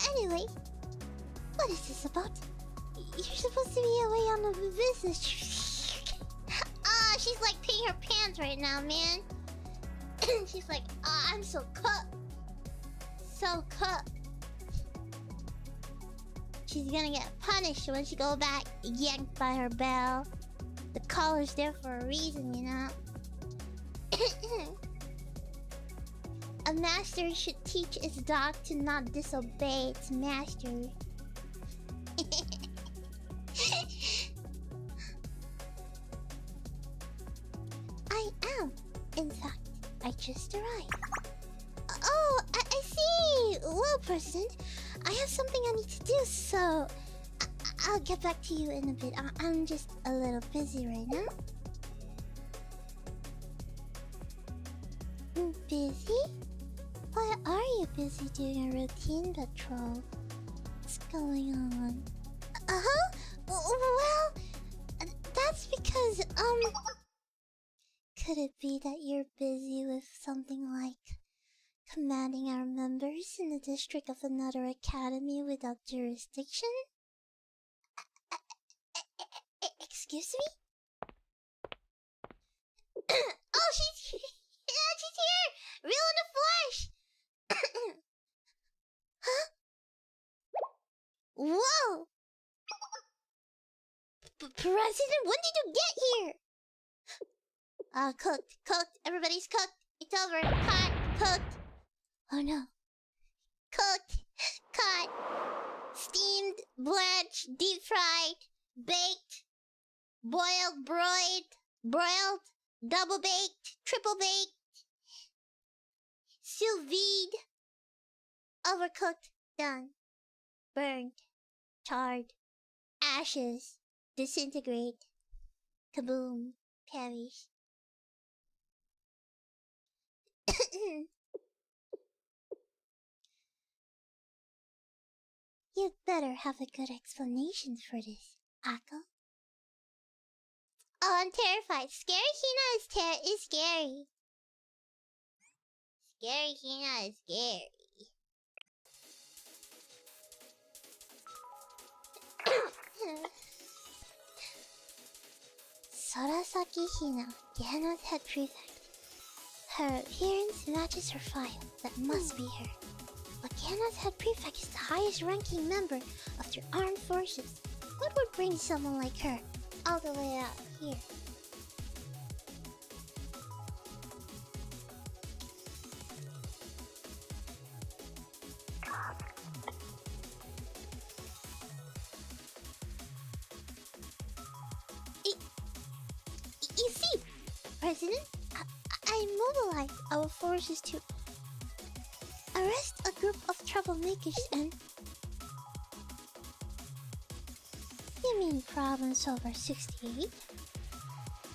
Anyway, what is this about? You're supposed to be away on a business trip. Ah, she's like peeing her pants right now, man. She's like, I'm so cut. So cut. She's gonna get punished when she go back yanked by her bell. The collar's there for a reason, you know? A master should teach its dog to not disobey its master. I am. In fact, I just arrived. Oh, I see! Well, President, I have something I need to do, so I'll get back to you in a bit. I'm just a little busy right now. Busy? Why are you busy doing a routine patrol? What's going on? Well, that's because, could it be that you're busy with something like commanding our members in the district of another academy without jurisdiction? Excuse me? Oh, she's here! Yeah, she's here! Real in the flesh! Huh? Whoa! President, when did you get here? Cooked. Everybody's cooked. It's over. Hot. Cooked. Oh no. Cooked. Cut. Steamed. Blanched. Deep fried. Baked. Boiled. Broiled. Double baked. Triple baked. Sous vide. Overcooked. Done. Burned. Charred. Ashes. Disintegrate. Kaboom. Perish. You'd better have a good explanation for this, Ako. Oh, I'm terrified. Scary Hina is scary. Scary Hina is scary. Sorasaki Hina, Gehenna's head prefect. Her appearance matches her file. That must be her. But Gehenna's head prefect is the highest ranking member of the armed forces. What would bring someone like her all the way out here? You see, President, I mobilized our forces to arrest a group of troublemakers and... You mean Problem Solver 68?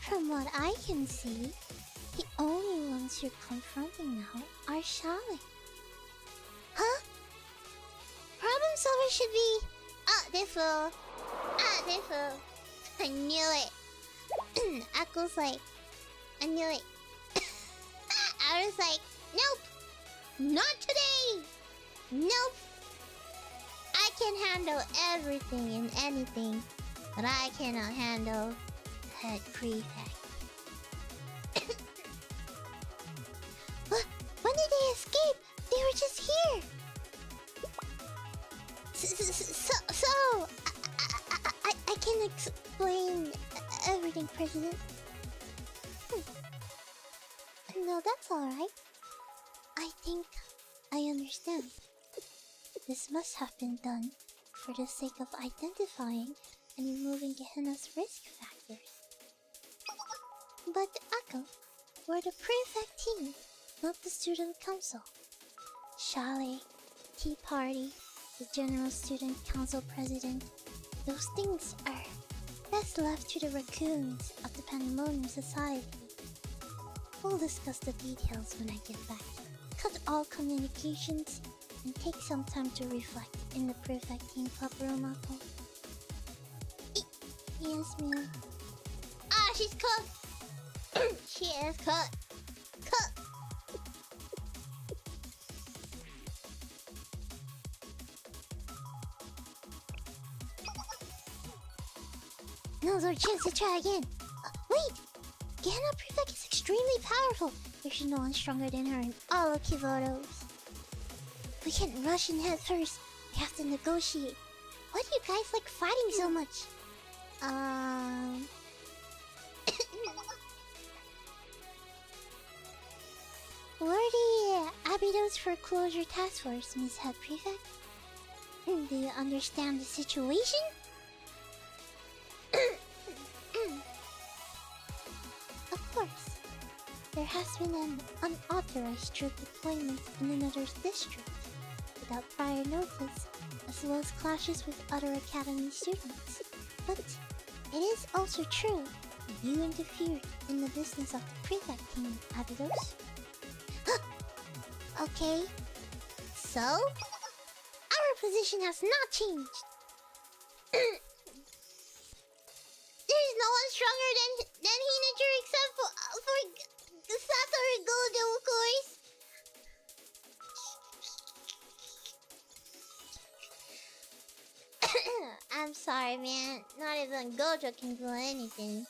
From what I can see, the only ones you're confronting now are Shali. Huh? Problem solver should be... Ah, this fool. Ah, this fool. I knew it. Akko's like... I knew it. I was like, nope. Not today. Nope. I can handle everything and anything, but I cannot handle head prefect. What? When did they escape? They were just here. So I can explain everything, President. No, that's alright. I think I understand. This must have been done for the sake of identifying and removing Gehenna's risk factors. But Akko, we're the prefect team, not the student council. Chalet, tea party, the general student council president, those things are best left to the raccoons of the Pandemonium Society. We'll discuss the details when I get back. Cut all communications and take some time to reflect in the prefect team club room, Akko. Yes, ma'am. Ah, she's cooked! She is cooked! Cooked! Now's our chance to try again. Wait! Gehenna Prefect is extremely powerful. There's no one stronger than her in all of Kivotos. We can't rush in head first. We have to negotiate. Why do you guys like fighting so much? We're the Abydos Foreclosure Task Force, Miss Head Prefect. Do you understand the situation? Of course. There has been an unauthorized troop deployment in another district without prior notice, as well as clashes with other academy students. But it is also true that you interfered in the business of the prefect team, Abydos. Okay, so our position has not changed. There's no one stronger than Hina except for Satoru Gojo, of course. I'm sorry, man. Not even Gojo can do anything.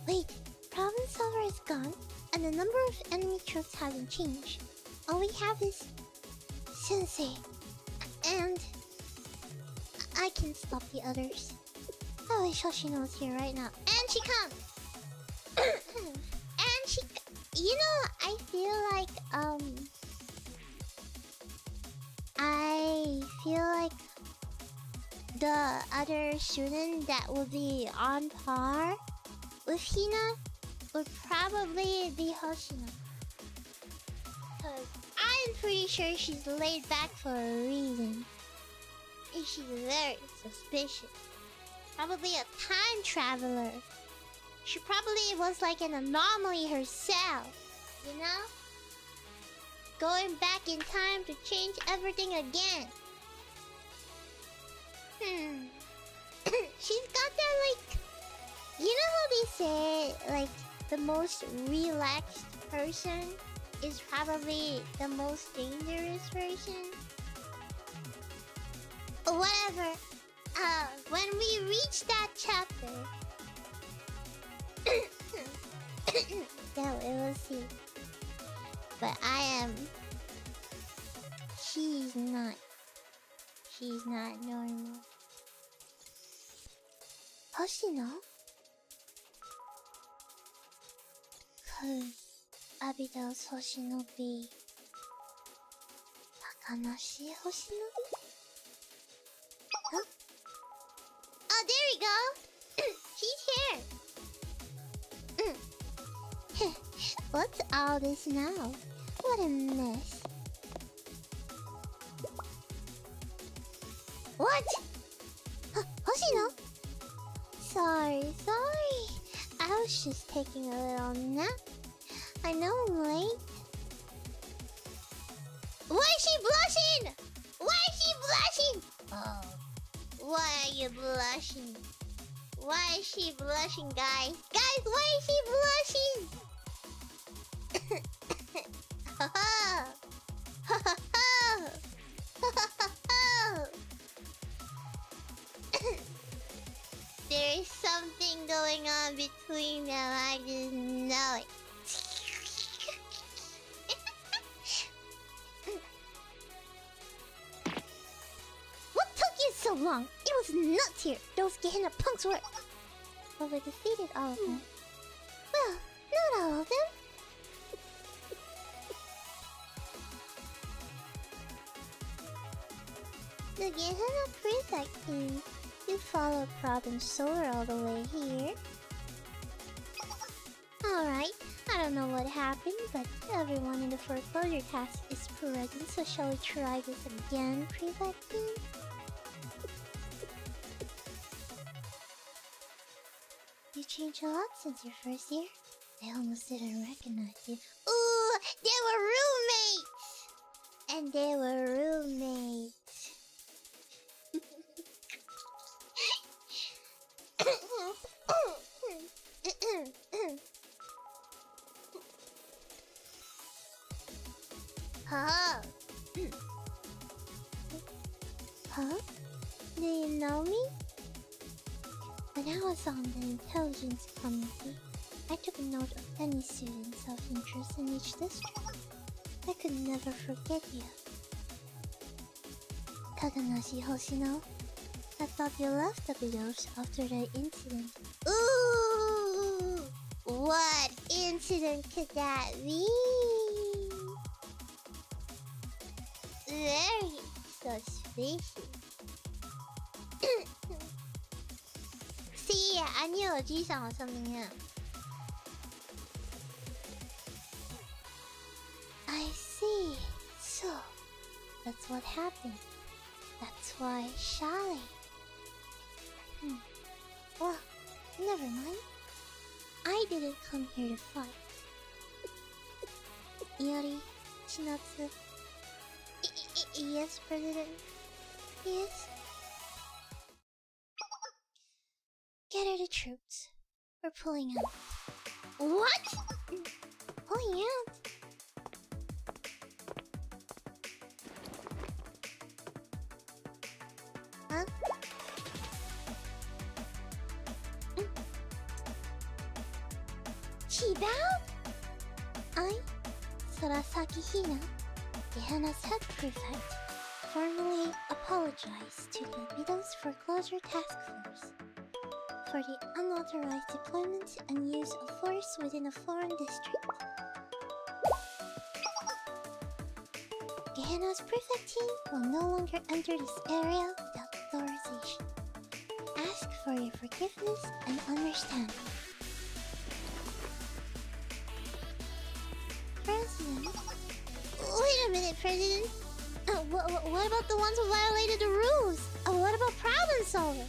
Wait, problem solver is gone, and the number of enemy troops hasn't changed. All we have is Sensei, and I can stop the others. I wish Hoshino was here right now. And she comes. And she, you know, I feel like the other student that would be on par with Hina would probably be Hoshino. Cause I'm pretty sure she's laid back for a reason. And she's very suspicious. Probably a time traveler. She probably was like an anomaly herself, you know? Going back in time to change everything again. She's got that like... You know how they say, like, the most relaxed person is probably the most dangerous person? Whatever. When we reach that chapter... then we will see. But I am... She's not normal. Hoshino? Could Abydos Hoshino be Takanashi Hoshino? Huh? Oh, there we go! She's here! What's all this now? What a mess. What? Hoshino? Sorry. I was just taking a little nap. I know I'm late. Why is she blushing? Why is she blushing? Oh. Why are you blushing? Why is she blushing, guys? Guys, why is she blushing? Ha ha! Ha ha ha! Ha ha ha! There is something going on between them. I just know it. What took you so long? It was nuts here. Those Gehenna punks were. Well, we defeated all of them. Well, not all of them. The Gehenna prefect team. You followed Problem Solar all the way here. Alright, I don't know what happened, but everyone in the foreclosure task is present, so shall we try this again, prefect team? You changed a lot since your first year. I almost didn't recognize you. Ooh, they were roommates! And they were roommates. Huh? Huh? Do you know me? When I was on the intelligence committee, I took note of any students of interest in each district. I could never forget you. Kaganashi Hoshino, I thought you left the Beatles after the incident. Ooh! What incident could that be? Very suspicious. See, I knew a G-san or something else. I see. So, that's what happened. That's why Shale. Well, never mind. I didn't come here to fight. Iori, Shinatsu. Yes, President. Yes. Gather the troops. We're pulling out. What? Pulling out? Huh? She bowed? I, Sarasaki Hina, Gehenna's head prefect, formally apologized to the Widow's Foreclosure Task Force for the unauthorized deployment and use of force within a foreign district. Gehenna's prefect team will no longer enter this area without authorization. Ask for your forgiveness and understanding. President? Wait a minute, President. What about the ones who violated the rules? What about problem solver?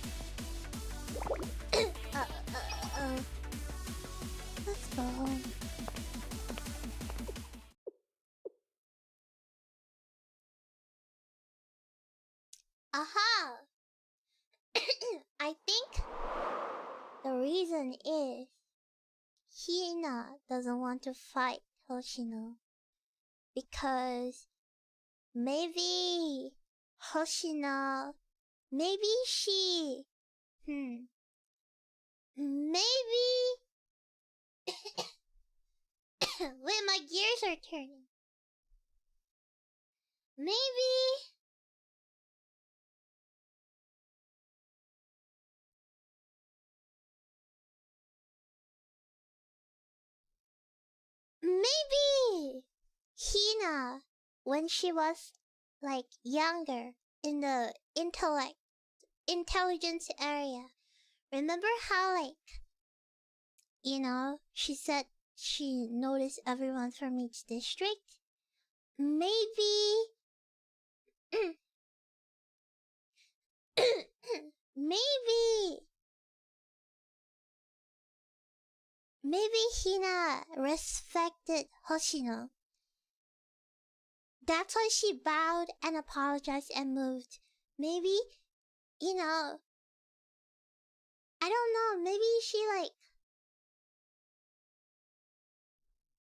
Let's go home. Aha! I think the reason is Hina doesn't want to fight Hoshino because maybe Hoshino, maybe she, maybe. Wait, my gears are turning. Maybe. Maybe Hina, when she was like younger in the intelligence area, remember how she said she noticed everyone from each district? Maybe maybe maybe Hina respected Hoshino. That's why she bowed and apologized and moved. Maybe, you know, I don't know, maybe she like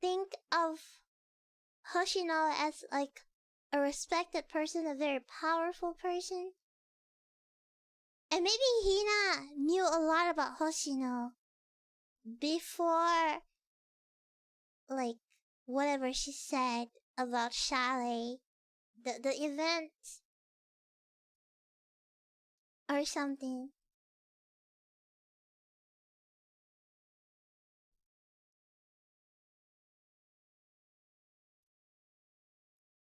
think of Hoshino as like a respected person, a very powerful person. And maybe Hina knew a lot about Hoshino before, like, whatever she said about Chalet, the event, or something.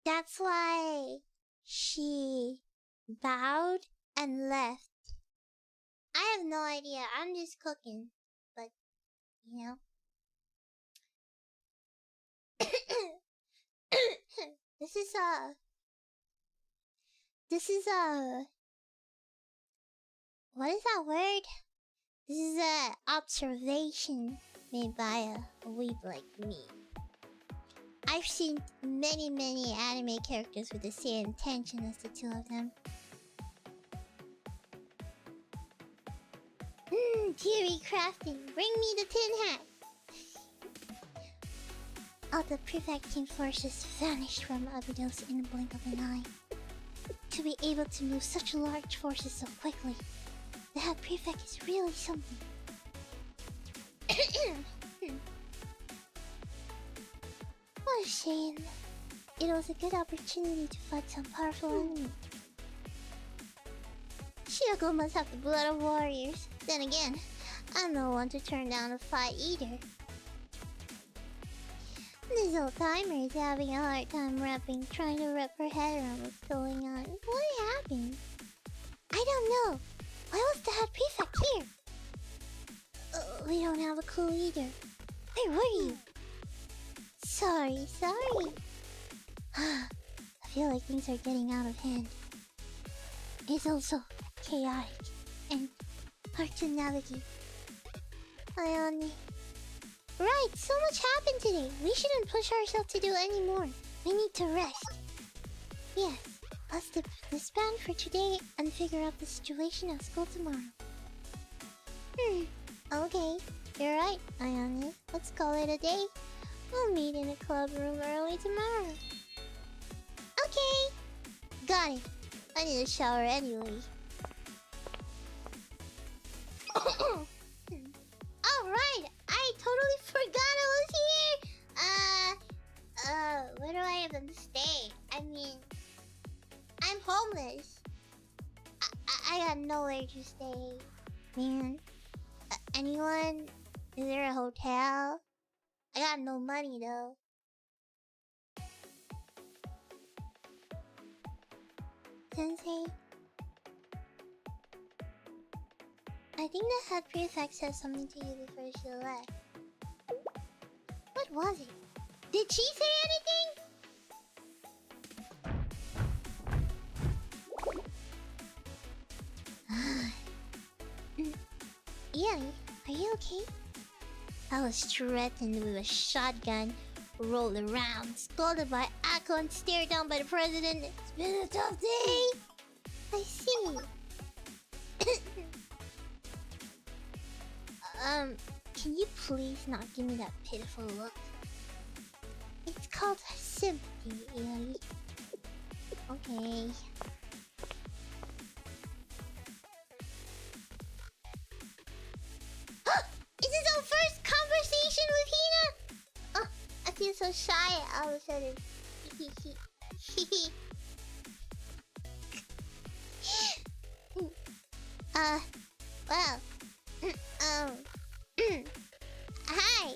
That's why she bowed and left. I have no idea. I'm just cooking. But, you know. This is a what is that word? This is a observation made by a weeb like me. I've seen many anime characters with the same intention as the two of them. Theory crafting. Bring me the tin hat. All the prefect team forces vanished from Abydos in the blink of an eye. To be able to move such large forces so quickly, the head prefect is really something. What a shame. It was a good opportunity to fight some powerful enemy. Shiroko must have the blood of warriors. Then again, I'm no one to turn down a fight either. This old timer is having a hard time trying to wrap her head around what's going on. What happened? I don't know. Why was the head prefect here? We don't have a clue either. Where were you? Sorry. I feel like things are getting out of hand. It's also chaotic and hard to navigate. Right, so much happened today. We shouldn't push ourselves to do any more. We need to rest. Yes, let's disband for today and figure out the situation at school tomorrow. Okay, you're right, Ayane. Let's call it a day. We'll meet in a club room early tomorrow. Okay, got it. I need a shower anyway. Alright, I totally forgot I was here! Where do I even stay? I mean, I'm homeless. I got nowhere to stay. Man, anyone? Is there a hotel? I got no money though. Sensei? I think the head prefect said something to you before she left. What was it? Did she say anything? Yuri, are you okay? I was threatened with a shotgun, rolled around, scolded by Akko, and stared down by the president. It's been a tough day! I see. Can you please not give me that pitiful look? It's called sympathy, Yuri. Okay. Is this our first conversation with Hina? Oh, I feel so shy all of a sudden. Well, hi.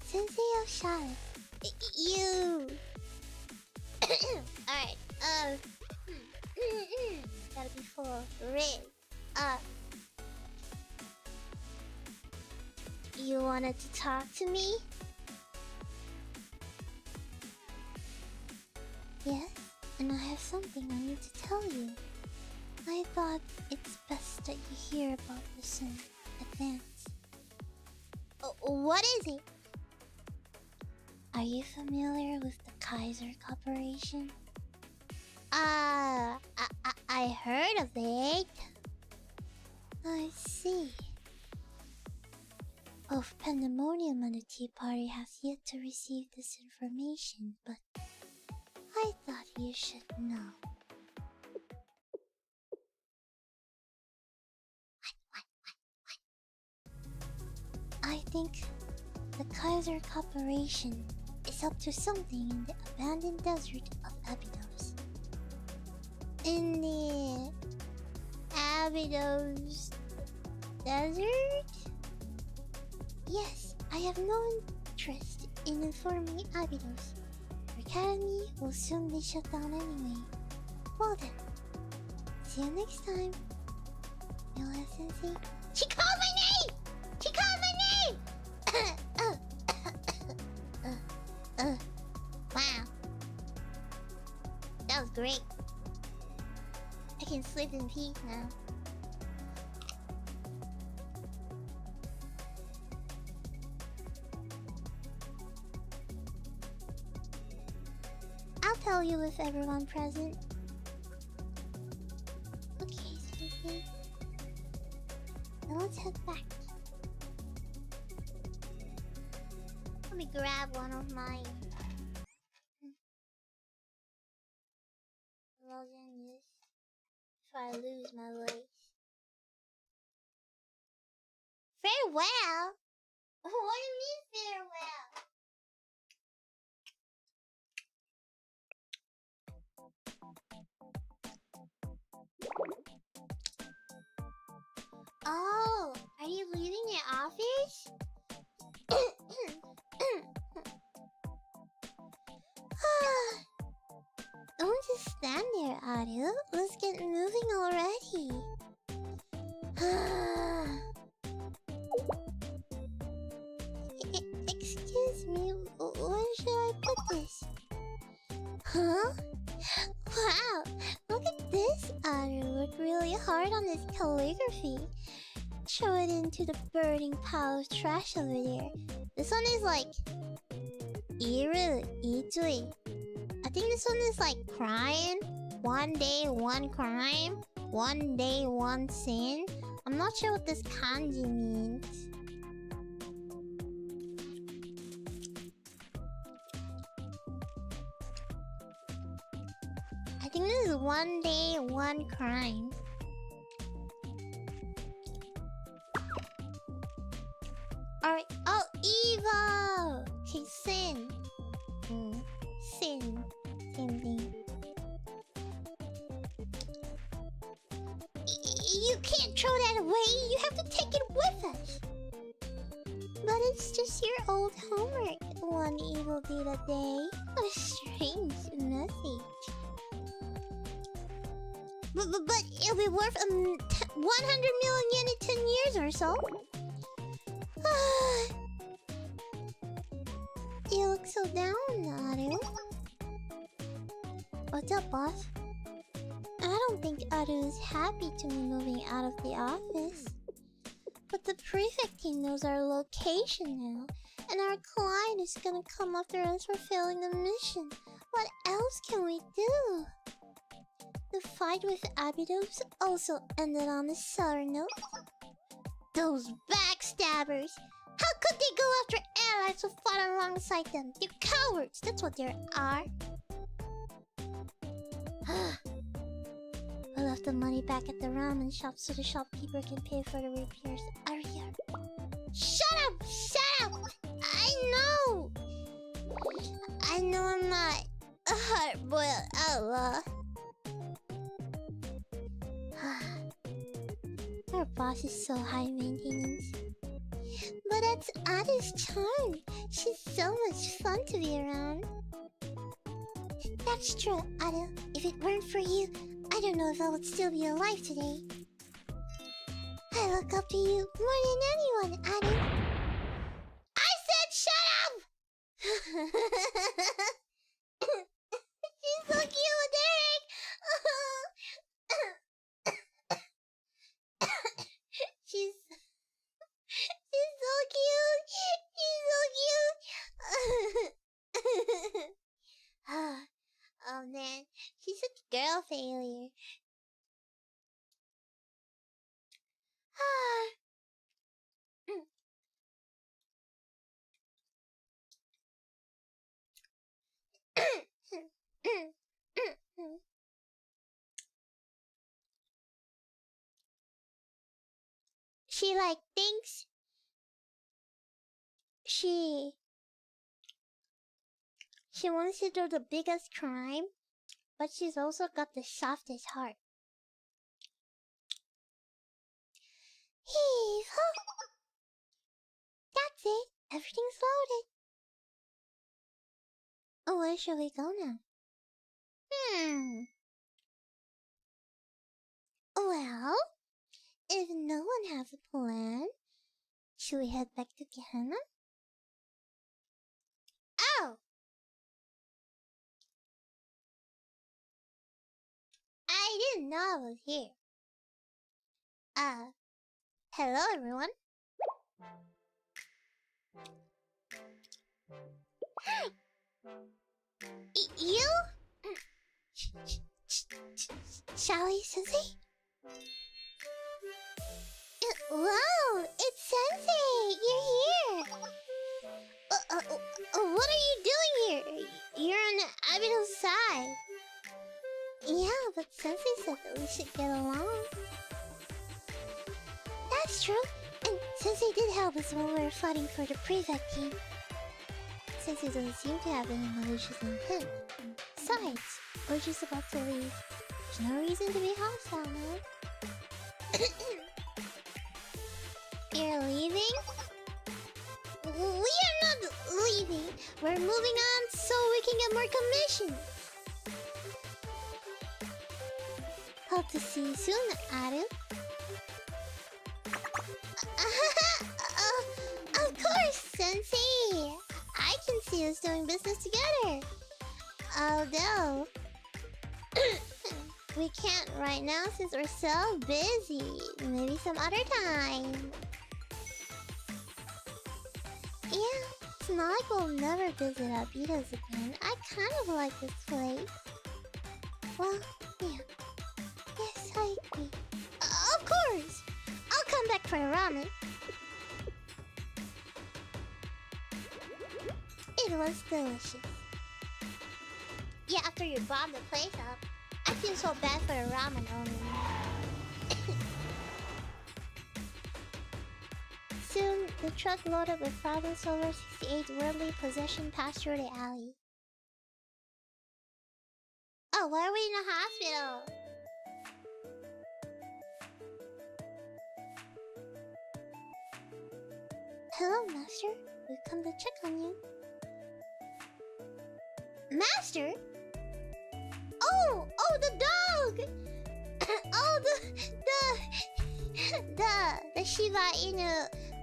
Sensei of Charlotte. You. Alright, gotta be full. Red. You wanted to talk to me? Yes, and I have something I need to tell you. I thought it's best that you hear about this in advance. What is it? Are you familiar with the Kaiser Corporation? I heard of it. I see. Both Pandemonium and the Tea Party has yet to receive this information, but I thought you should know. I think the Kaiser Corporation is up to something in the abandoned desert of Abydos. In the Abydos desert? Yes, I have no interest in informing Abydos. Your academy will soon be shut down anyway. Well then, see you next time. Mila Sensei. She called my name! She called my name! Wow. That was great. I can sleep in peace now. I'll tell you with everyone present. Okay, Sensei. Now let's head back. Let me grab one of mine. Lozenges. If I lose my voice. Farewell? What do you mean farewell? Oh, are you leaving your office? Don't just stand there, Aru. Let's get moving already. Excuse me, where should I put this? Huh? Wow, look at this, Aru. Worked really hard on this calligraphy. Throw it into the burning pile of trash over there. This one is like... Iru, Itui. I think this one is like crying. One day, one crime. One day, one sin. I'm not sure what this kanji means. I think this is one day, one crime. Alright. Oh, evil! Okay, sin. Sin. Same thing. You can't throw that away. You have to take it with us. But it's just your old homework. One evil deed a day. What a strange message. But it'll be worth 100 million yen in 10 years or so. You look so down, Aru. What's up, boss? I don't think Aru is happy to me moving out of the office. But the prefect team knows our location now, and our client is gonna come after us for failing the mission. What else can we do? The fight with Abydos also ended on a sour note. Those backstabbers! How could they go after allies who fought alongside them? They're cowards, that's what they are. I left the money back at the ramen shop so the shopkeeper can pay for the repairs. Aria. Shut up! Shut up! I know I'm not a hard-boiled outlaw. Our boss is so high maintenance. But that's Ada's charm. She's so much fun to be around. That's true, Ada. If it weren't for you, I don't know if I would still be alive today. I look up to you more than anyone, Ada. I said shut up! She's so cute, Derek! real failure. She like thinks she wants to do the biggest crime, but she's also got the softest heart. Heave ho! That's it. Everything's loaded. Oh, where should we go now? Well, if no one has a plan, should we head back to Gehenna? Oh! I didn't know I was here. Hello everyone. You? Shall we, Sensei? Wow, it's Sensei! You're here! What are you doing here? You're on the Abido's side. Yeah, but Sensei said that we should get along. That's true. And Sensei did help us when we were fighting for the prefect team. Sensei doesn't seem to have any malicious intent. Besides, we're just about to leave. There's no reason to be hostile, man. You're leaving? We are not leaving. We're moving on so we can get more commissions. Hope to see you soon, Aru. Of course, Sensei. I can see us doing business together. Although we can't right now since we're so busy. Maybe some other time. Yeah, it's not like we'll never visit Abido's again. I kind of like this place. Well, yeah. Yes, I agree. Of course! I'll come back for ramen. It was delicious. Yeah, after you bombed the place up, I feel so bad for the ramen only. Soon, the truck loaded with Province Over 68 worldly possession passed through the alley. Oh, why are we in the hospital? Hello, Master. We've come to check on you. Master? Oh, the dog! Oh, the Shiba Inu,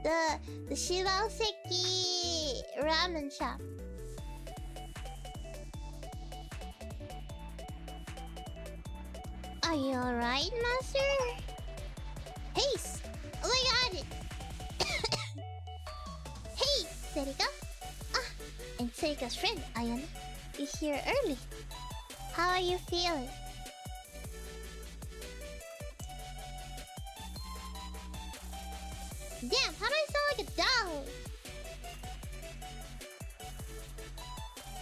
the Shibaseki ramen shop. Are you alright, Master? Peace! Oh my god! Hey, Serika! Ah, and Serika's friend, Ayana. You're here early. How are you feeling? Damn, how do I sound like a dog?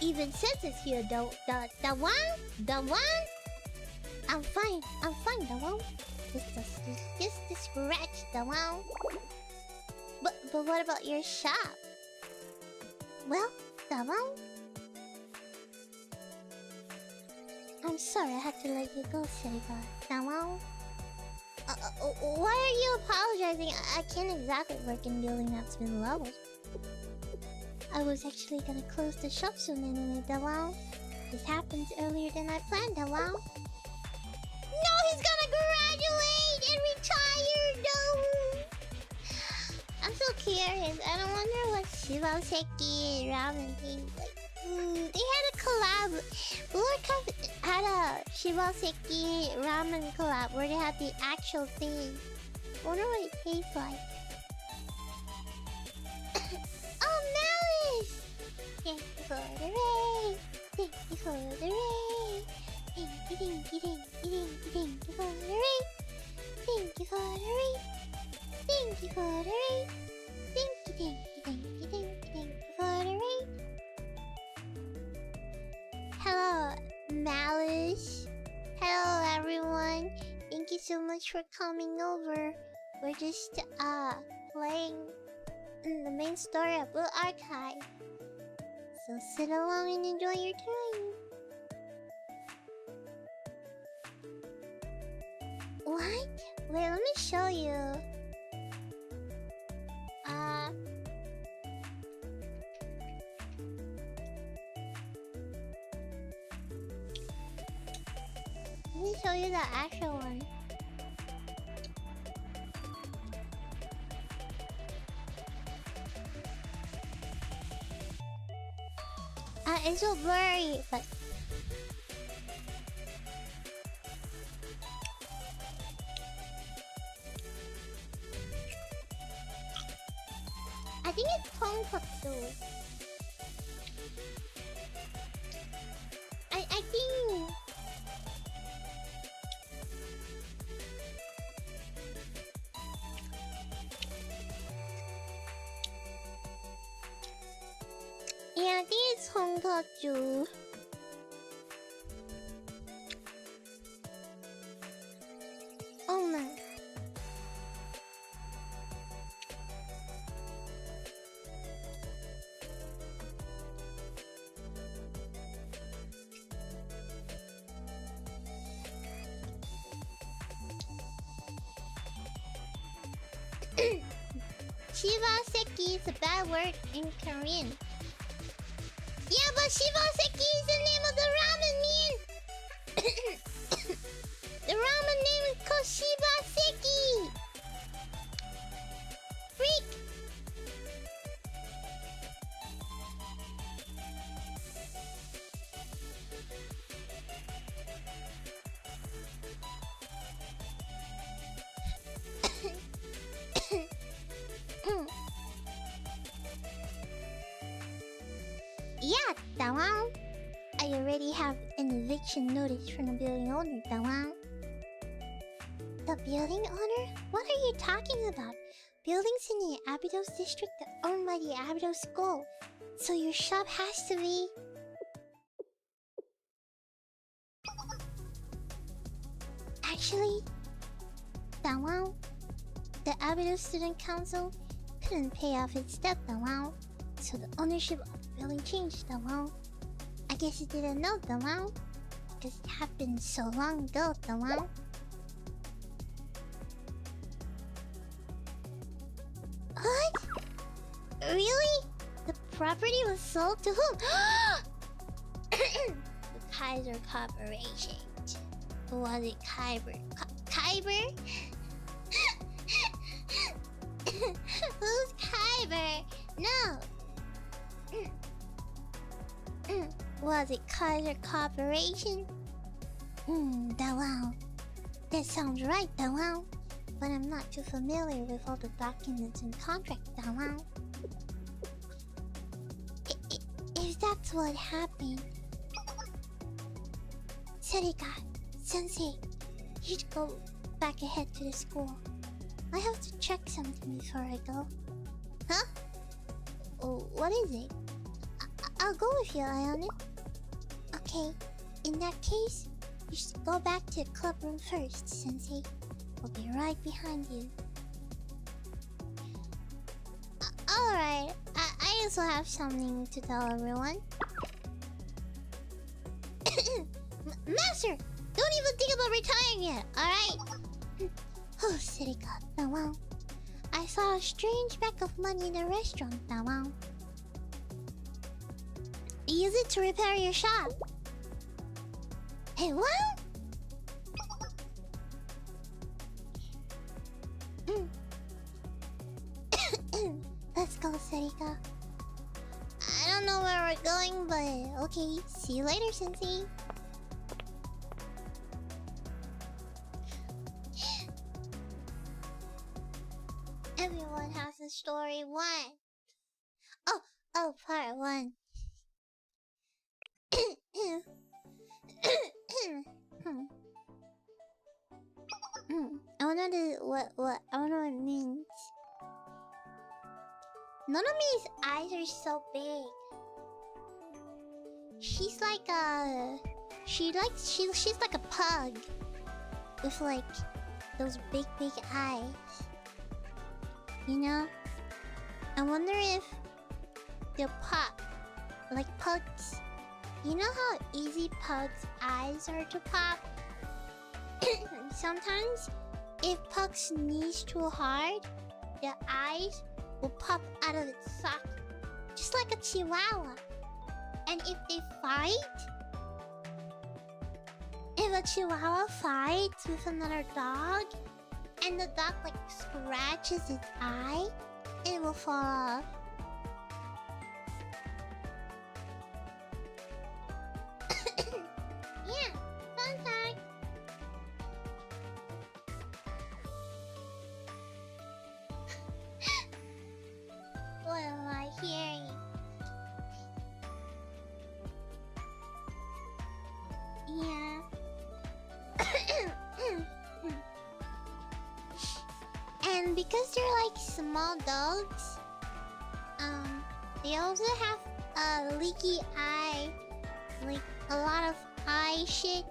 Even Sensei's here, the one? I'm fine, the one. Just the scratch, the one. But what about your shop? Well, the one. I'm sorry I had to let you go, Serika. The one. Why are you apologizing? I can't exactly work in building that's been leveled. I was actually gonna close the shop soon anyway, Dawao. This happens earlier than I planned, Dawao. No, he's gonna graduate and retire, no! I'm so curious. I don't wonder what Shibaseki Ramen thing like. They had a collab. Lord Cup had a Shibaseki Ramen collab where they had the actual thing. I wonder what it tastes like. Oh, Malice! Thank you for the raid. Thank you for the raid. Thank you, thank you, thank you, thank you, thank you for the raid. Thank you for the raid. Thank you for the raid. Thank you, thank you, thank you, thank you, thank you for the raid. Hello, Malice. Hello, everyone. Thank you so much for coming over. We're just playing the main story of Blue Archive. So sit along and enjoy your time. What? Wait, let me show you. Let me show you the actual one. It's so blurry, but I think it's tonkatsu. I think yeah, I think it's tonkatsu. Oh man. Shibaseki is a bad word in Korean. Yeah, but Shibaseki is the name of the ramen, man! The ramen name is called Shibaseki! Freak! Yeah, Dawang. I already have an eviction notice from the building owner, Dawang. The building owner? What are you talking about? Buildings in the Abydos district are owned by the Abydos School. So your shop has to be... Actually, Dawang, the Abydos Student Council couldn't pay off its debt, Dawang. So the ownership of the building changed, Dawang. I guess you didn't know, Dawang. Because it happened so long ago, Dawang. What? Really? The property was sold to whom? The Kaiser Corporation. Was it Kaiser? Kaiser? Who's Kaiser? No. Was it Kaiser Corporation? Dawang. That sounds right, Dawang. But I'm not too familiar with all the documents and contracts, Dawang. If that's what happened... Serika, Sensei, you should go back ahead to the school. I have to check something before I go. Huh? Oh, what is it? I'll go with you, Ayane. Okay, in that case, you should go back to the club room first, Sensei. We'll be right behind you. Alright, I also have something to tell everyone. Master! Don't even think about retiring yet, alright? Oh, Serika, Dawang. I saw a strange bag of money in a restaurant, Dawang. Use it to repair your shop. Hey, what? Let's go, Serika. I don't know where we're going, but okay. See you later, Sensei. Everyone has a story. One. Part one. I wonder what I wonder what it means. Nonomi's eyes are so big. She's like a she's like a pug with like those big eyes. You know? I wonder if they'll pop like pugs. You know how easy pugs' eyes are to pop? Sometimes, if pug sneeze too hard, their eyes will pop out of its socket, just like a chihuahua. And if they fight, if a chihuahua fights with another dog, and the dog like scratches its eye, it will fall off. Yeah, fun fact. What am I hearing? Yeah. And because they're like small dogs, they also have a leaky eye, like a lot of eye shit,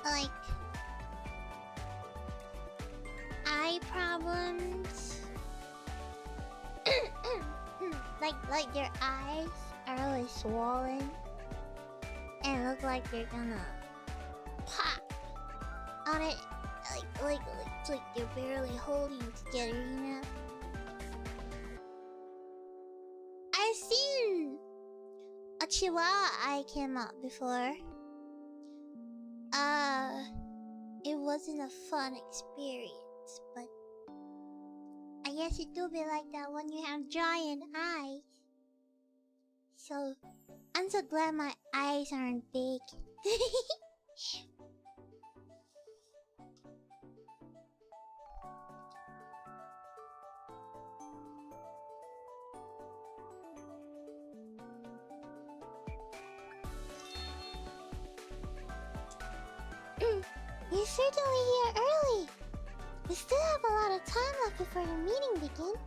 like eye problems. like their eyes are really swollen and look like they're gonna pop on it, like they're barely holding together, you know. I've seen a chihuahua eye came out before. It wasn't a fun experience, but I guess it do be like that when you have giant eyes. So, I'm so glad my eyes aren't big. You're certainly here early. We still have a lot of time left before the meeting begins.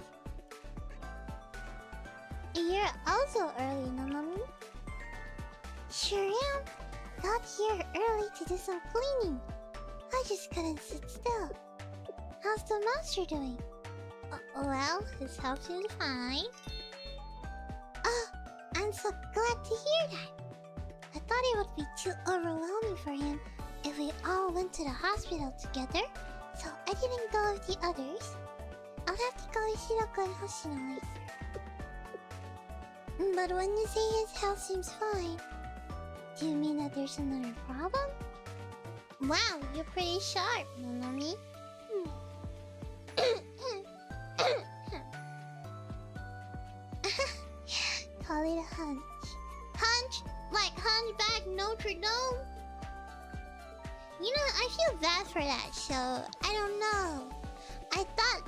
You're also early, Nonomi. Sure am. Got here early to do some cleaning. I just couldn't sit still. How's the master doing? Well, his health seems fine. Oh, I'm so glad to hear that. I thought it would be too overwhelming for him if we all went to the hospital together, so I didn't go with the others. I'll have to go with Shiroko and Hoshino later. But when you say his health seems fine, do you mean that there's another problem? Wow, you're pretty sharp, Monomi. Call it a hunch. Hunch? Like Hunchback Notre Dame? You know, I feel bad for that show. I don't know. I thought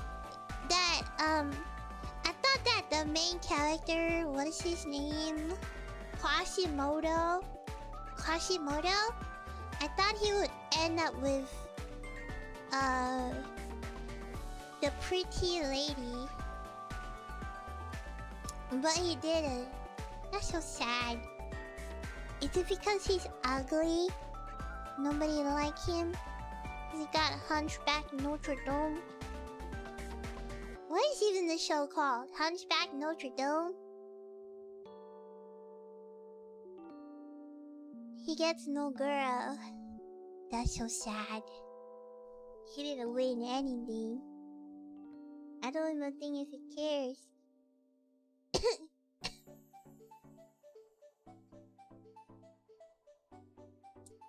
that the main character, what is his name? Quasimodo? I thought he would end up with the pretty lady. But he didn't. That's so sad. Is it because he's ugly? Nobody like him? He got Hunchback Notre Dame? What is even the show called? Hunchback Notre Dame? He gets no girl. That's so sad. He didn't win anything. I don't even think if he cares.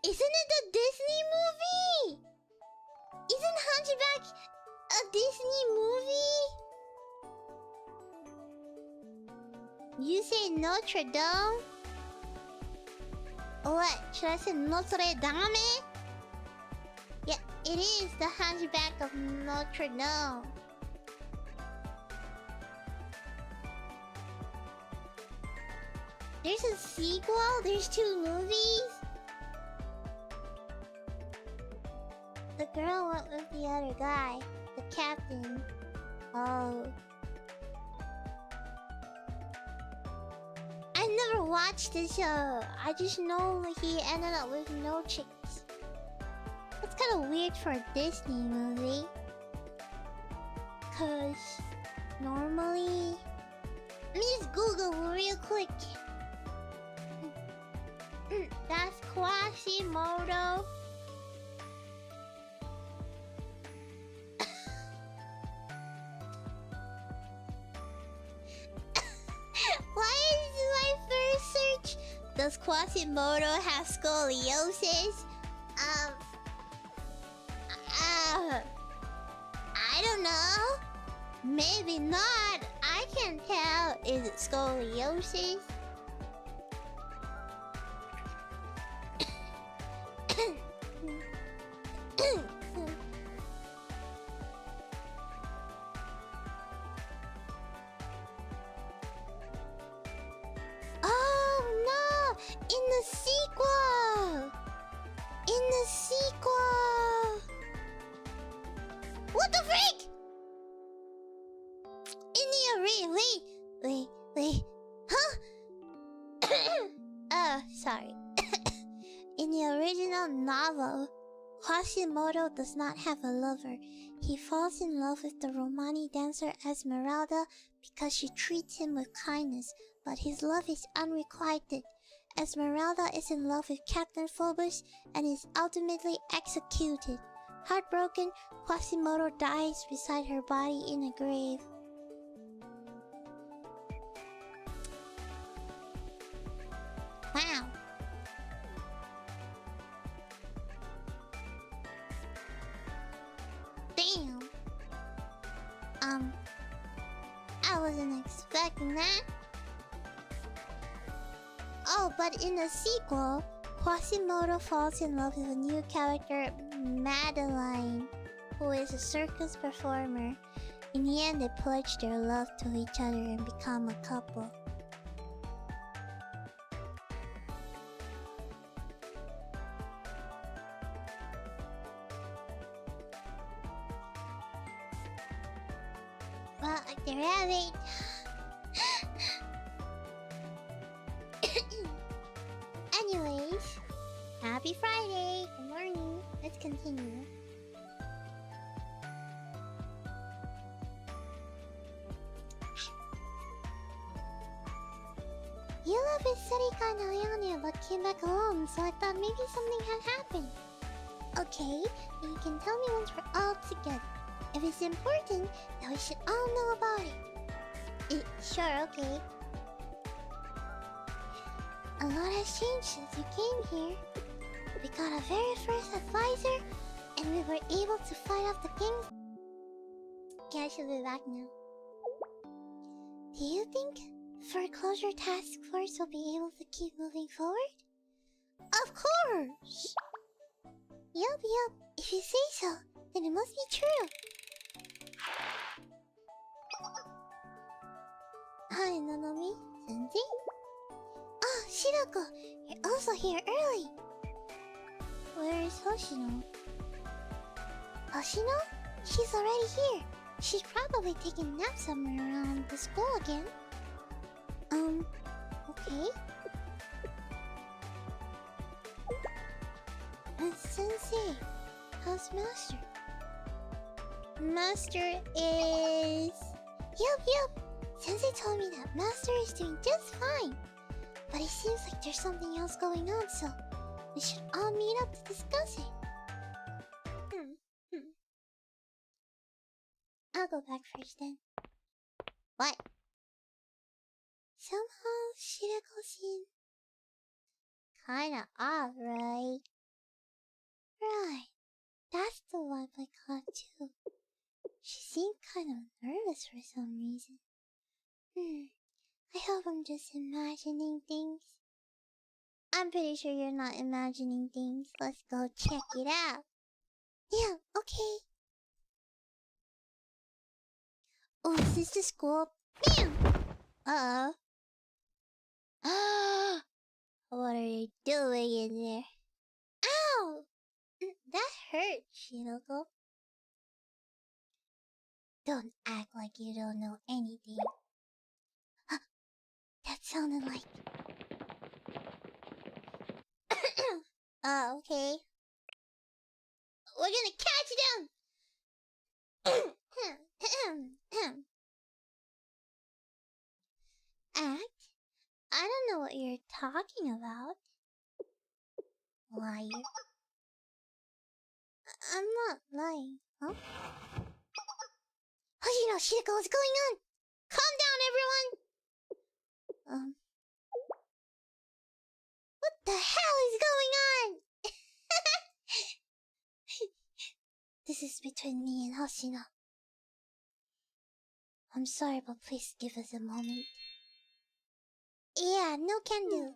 Isn't it a Disney movie? Isn't Hunchback a Disney movie? You say Notre Dame? What? Should I say Notre Dame? Yeah, it is the Hunchback of Notre Dame. There's a sequel? There's two movies? the girl went with the other guy, the captain. Oh. I never watched the show. I just know he ended up with no chicks. That's kind of weird for a Disney movie. Cause normally, let me just Google real quick. That's Quasimodo. Why is my first search? Does Quasimodo have scoliosis? I don't know. Maybe not. I can't tell. Is it scoliosis? Oh no! In the sequel! In the sequel! What the freak? In the wait. Huh? Oh, sorry. In the original novel, Quasimodo does not have a lover. He falls in love with the Romani dancer Esmeralda because she treats him with kindness, but his love is unrequited. Esmeralda is in love with Captain Phobos and is ultimately executed. Heartbroken, Quasimodo dies beside her body in a grave. Wow. Damn. I wasn't expecting that. Oh, but in the sequel, Quasimodo falls in love with a new character, Madeline, who is a circus performer. In the end, they pledge their love to each other and become a couple. Well, there you have it. Anyways, happy Friday. Good morning. Let's continue. Yula visited Kainayane but came back alone, so I thought maybe something had happened. Okay, then you can tell me once we're all together. If it's important, then we should all know about it. Sure, okay. A lot has changed since you came here. We got our very first advisor, and we were able to fight off the kings. Okay, I should be back now. Do you think Foreclosure Task Force will be able to keep moving forward? Of course! Yup. If you say so, then it must be true. Hi, Nanomi. Sensei? Oh, Shiroko! You're also here early! Where is Hoshino? Hoshino? She's already here. She's probably taking a nap somewhere around the school again. Okay. And Sensei, how's Master? Master is... Yup. Sensei told me that Master is doing just fine. But it seems like there's something else going on, so we should all meet up to discuss it. I'll go back first then. What? Somehow, Shirako seemed kinda odd, right? Right. That's the vibe I got too. She seemed kind of nervous for some reason. I hope I'm just imagining things. I'm pretty sure you're not imagining things. Let's go check it out. Yeah, okay. Oh, is this the school? Bam! Uh-oh. What are you doing in there? Ow! That hurt, Shiroko. Don't act like you don't know anything. That sounded like... okay. We're gonna catch them! Act? I don't know what you're talking about. Liar. I'm not lying, huh? Hoshino, Shiroko, what's going on? Calm down, everyone! What the hell is going on? This is between me and Hoshino. I'm sorry, but please give us a moment. Yeah, no can do.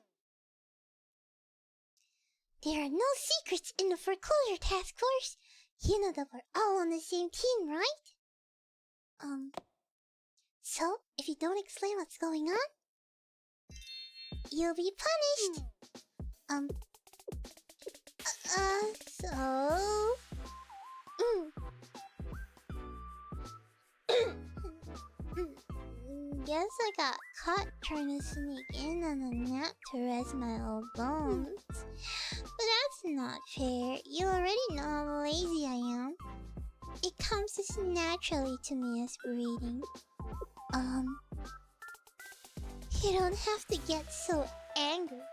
There are no secrets in the Foreclosure task force. You know that we're all on the same team, right? So, if you don't explain what's going on, you'll be punished. Guess I got caught trying to sneak in on a nap to rest my old bones. But that's not fair. You already know how lazy I am. It comes as naturally to me as breathing. You don't have to get so angry.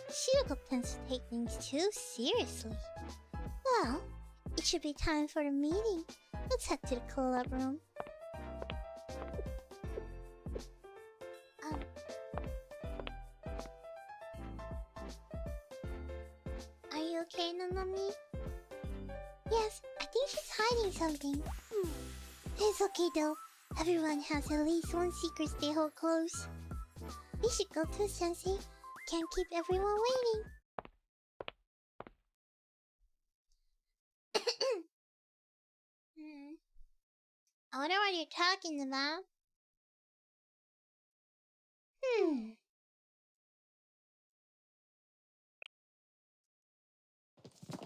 Shiroko tends to take things too seriously. Well, it should be time for the meeting. Let's head to the club room. Are you okay, Nonomi? Yes, I think she's hiding something. It's okay though. Everyone has at least one secret they hold close. We should go too, Sensei. Can't keep everyone waiting. I wonder what you're talking about.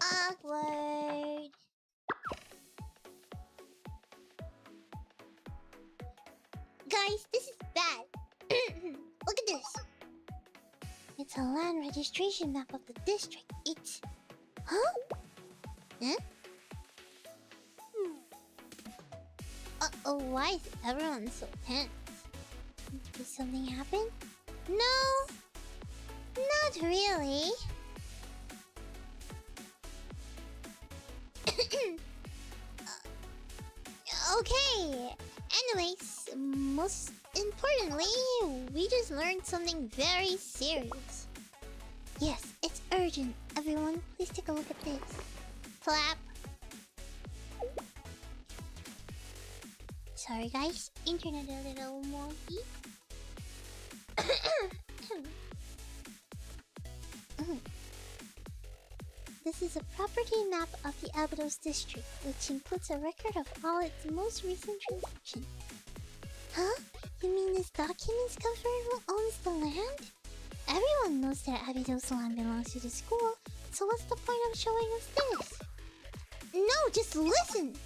Awkward. Guys, this is bad. Look at this. It's a land registration map of the district. It's... Huh? Huh? Uh-oh, why is everyone so tense? Did something happen? No! Not really. Okay. Anyways, most importantly, we just learned something very serious. Yes, it's urgent. Everyone, please take a look at this. Clap. Sorry guys, internet a little wonky. This is a property map of the Abydos district, which includes a record of all its most recent transactions. Huh? You mean this documents confirm who owns the land? Everyone knows that Abydos land belongs to the school, so what's the point of showing us this? No, just listen!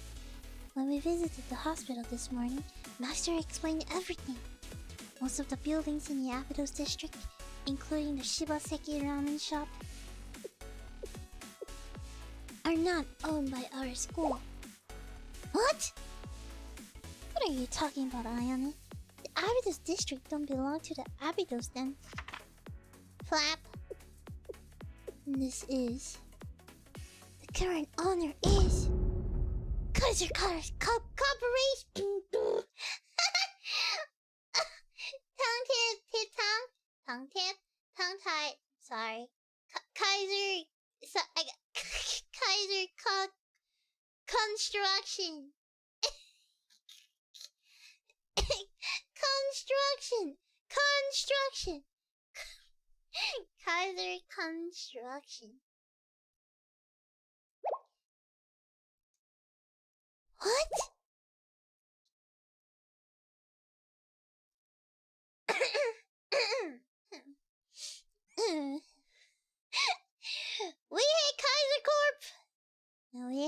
When we visited the hospital this morning, Master explained everything. Most of the buildings in the Abydos district, including the Shibaseki Ramen shop, are not owned by our school. What? What are you talking about, Ayane? The Abydos district don't belong to the Abydos then. Flap. This is... The current owner is... Kaiser Corporation! Tongue tip, tongue tip, tongue tied. Sorry. Kaiser... Kaiser Construction. Construction. Kaiser Construction. What? We hate Kaiser Corp. No, we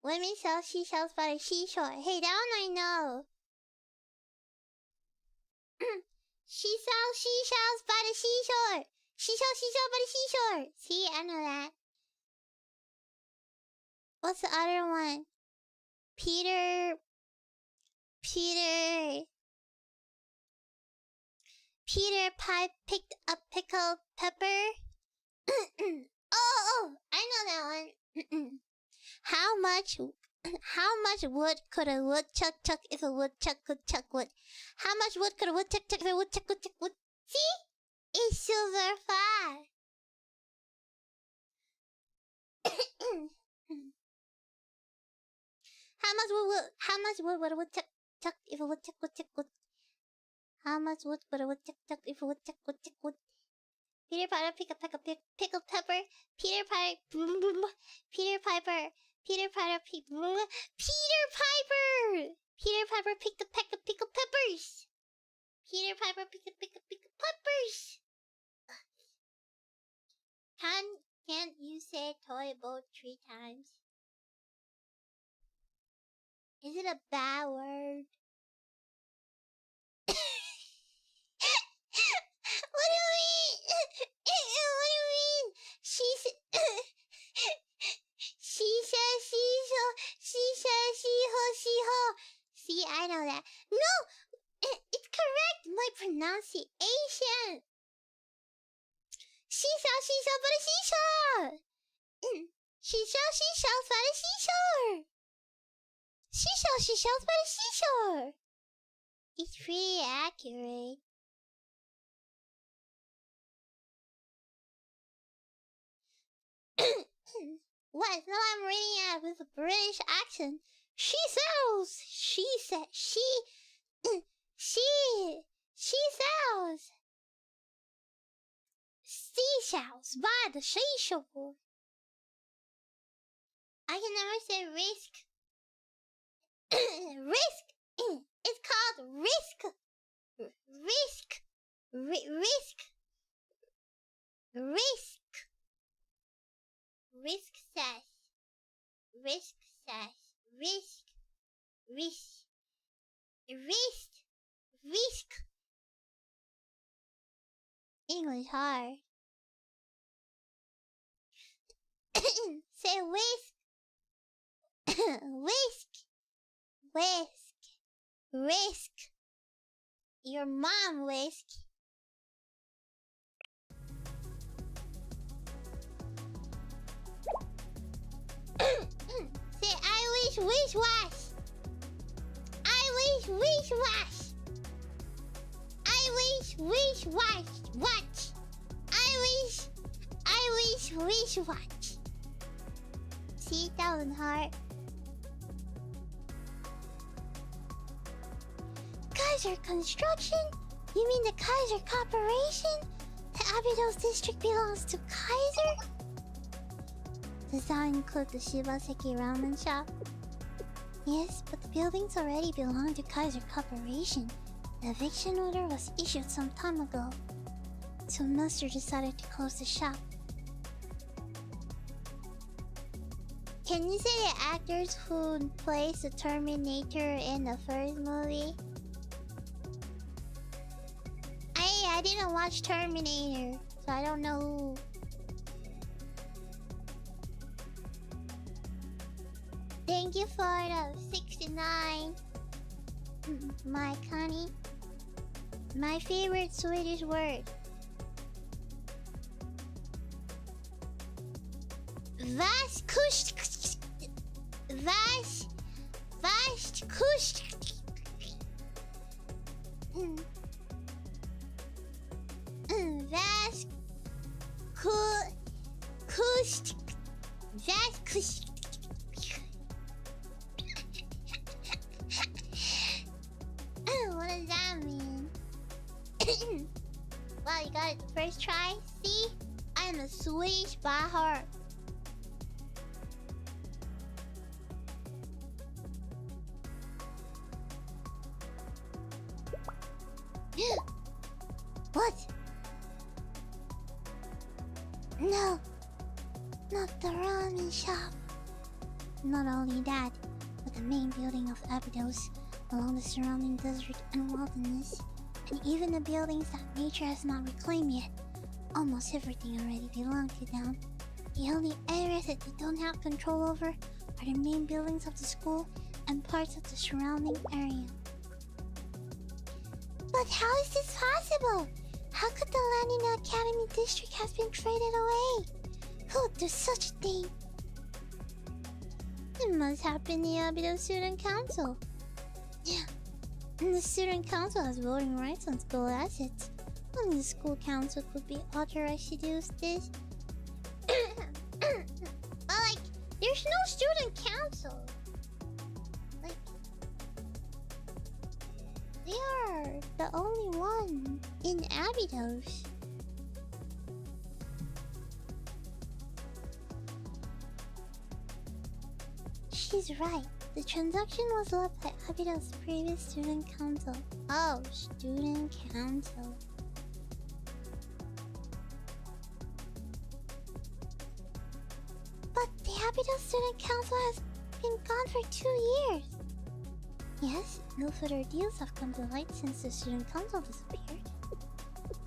Women sell seashells by the seashore. Hey, that one I know. She sells seashells by the seashore. She sells seashells by the seashore. See, I know that. What's the other one? Peter Pie picked a pickled pepper. oh, I know that one. How much wood could a woodchuck chuck if a woodchuck could chuck wood? How much wood could a woodchuck chuck if a woodchuck could chuck wood? See? It's silver fire. How much wood would a woodchuck chuck if a woodchuck would chuck wood? How much wood would a woodchuck chuck if a woodchuck would chuck wood? Peter Piper pick a pickled pepper. Peter Piper Peter Piper picked a peck of pickled peppers. Peter Piper picked a peck of pickled peppers. Can't you say toy boat 3 times? Is it a bad word? What do you mean? What do you mean? She says she-ho. See, I know that. No! It's correct! My pronunciation! She sells by the seashore! She sells by the seashore! She sells by the seashore! It's pretty accurate. What? No, I'm reading it with a British accent. She sells seashells by the seashore. I can never say risk. Risk. It's called risk. Risk. English hard. Say whisk. Risk. Your mom whisk. Say I wish wash. Watch. I wish watch. See, that was hard. Kaiser Construction? You mean the Kaiser Corporation? The Abydos district belongs to Kaiser? Does that include the Shibaseki Ramen shop? Yes, but the buildings already belong to Kaiser Corporation. The eviction order was issued some time ago, so Master decided to close the shop. Can you say the actors who plays the Terminator in the first movie? I didn't watch Terminator, so I don't know who. Thank you for the 69, Mike honey. My favorite Swedish word. Vastkust. What does that mean? Well, you got it the first try. See? I'm a Swedish by heart. What? No. Not the ramen shop. Not only that, but the main building of Abydos, along the surrounding desert and wilderness, and even the buildings that nature has not reclaimed yet. Almost everything already belonged to them. The only areas that they don't have control over are the main buildings of the school and parts of the surrounding area. But how is this possible? How could the land in the Academy District have been traded away? Who would do such a thing? It must have been the Abydos Student Council. Yeah, and the Student Council has voting rights on school assets. Only the school council could be authorized to do this. Like, there's no student council. Like, they are the only one in Abydos. She's right. The transaction was led by Abydos' previous student council. Oh, student council. But the Abydos Student Council has been gone for 2 years. Yes, no further deals have come to light since the Student Council disappeared.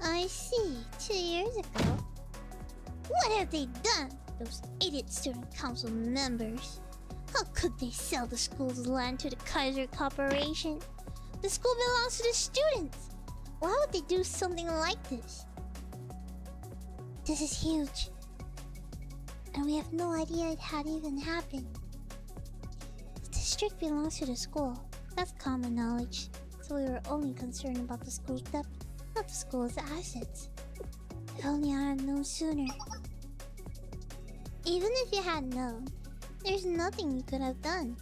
I see, 2 years ago. What have they done, those idiot Student Council members? How could they sell the school's land to the Kaiser Corporation? The school belongs to the students. Why would they do something like this? This is huge. And we have no idea it had even happened. The district belongs to the school. That's common knowledge. So we were only concerned about the school's debt, not the school's assets. If only I had known sooner. Even if you had known, there's nothing you could have done.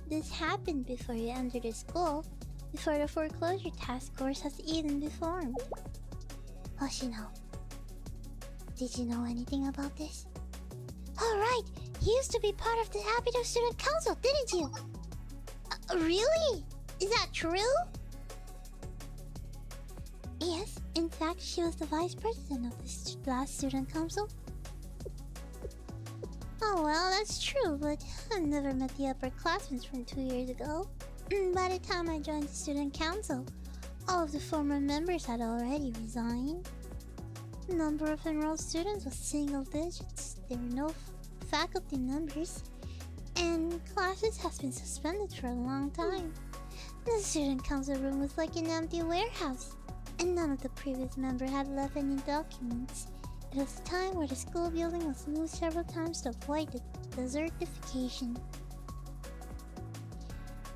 This happened before you entered the school, before the foreclosure task force has even been formed. Hoshino, did you know anything about this? Oh right, you used to be part of the Abydos Student Council, didn't you? Really? Is that true? Yes, in fact, she was the vice president of the last student council. Oh well, that's true, but I've never met the upperclassmen from 2 years ago. By the time I joined the student council, all of the former members had already resigned. The number of enrolled students was single digits. There were no faculty members, and classes have been suspended for a long time. The student council room was like an empty warehouse, and none of the previous members had left any documents. It was a time where the school building was moved several times to avoid the desertification.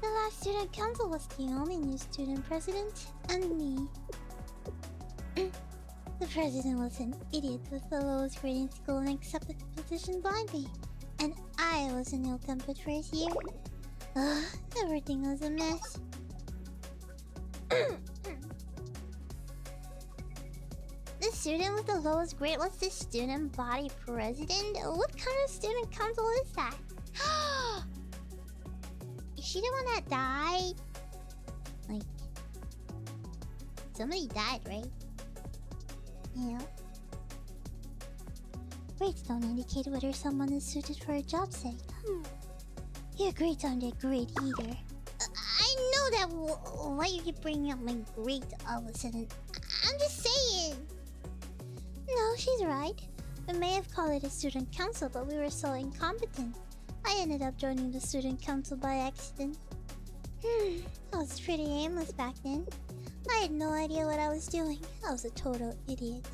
The last student council was the only new student president, and me. The president was an idiot with the lowest grade in school and accepted the position blindly. And I was an ill-tempered first year. Ugh, everything was a mess. The student with the lowest grade was the student body president? What kind of student council is that? Is she the one that died? Like, somebody died, right? Yeah. Grades don't indicate whether someone is suited for a job site. Your grades aren't that great either. I know that. Why are you bringing up my grades all of a sudden? I'm just saying. No, she's right. We may have called it a student council, but we were so incompetent. I ended up joining the student council by accident. I was pretty aimless back then. I had no idea what I was doing. I was a total idiot.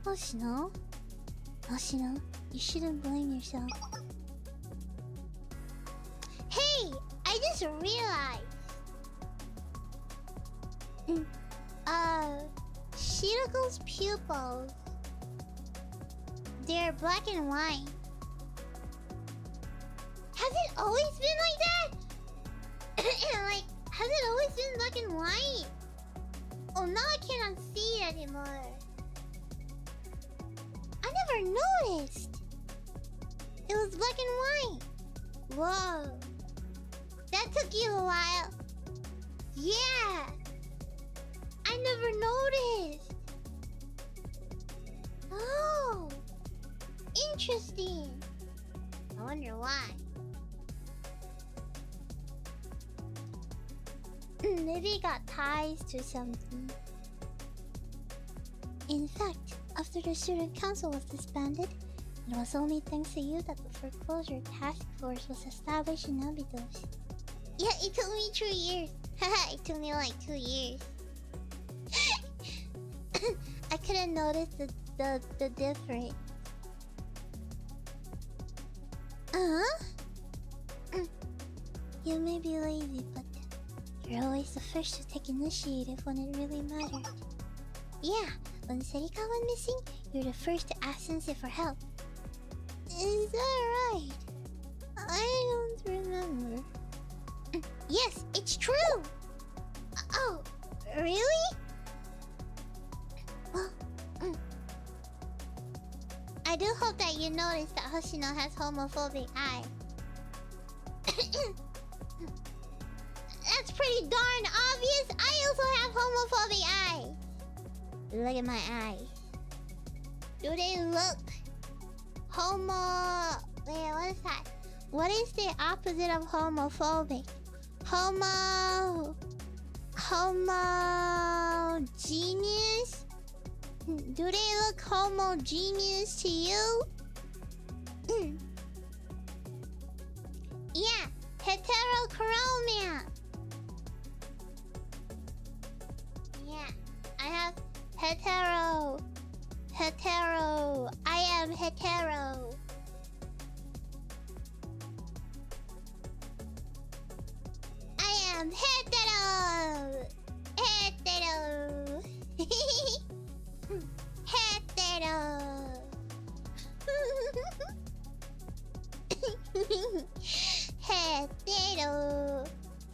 Hoshino? Hoshino, you shouldn't blame yourself. Hey! I just realized! Shirako's pupils, they're black and white. Has it always been like that? Like, has it always been black and white? Oh, now I cannot see it anymore. I never noticed. It was black and white. Whoa. That took you a while. Yeah. I never noticed. Oh. Interesting. I wonder why. Maybe it got ties to something. In fact, after the student council was disbanded, it was only thanks to you that the foreclosure task force was established in Abydos. Yeah, it took me 2 years. Haha, it took me like 2 years. I couldn't notice the difference. You may be lazy, but you're always the first to take initiative when it really matters. Yeah, when Serika went missing, you're the first to ask Sensei for help. Is that right? I don't remember. Yes, it's true! Oh, really? Well, I do hope that you noticed that Hoshino has homophobic eyes. That's pretty darn obvious! I also have homophobic eyes! Look at my eyes. Do they look homo... Wait, what is that? What is the opposite of homophobic? Homogeneous? Do they look homogeneous to you? Yeah, heterochromia. Yeah, I have hetero. I am hetero. I am hetero. Hetero. Hetero.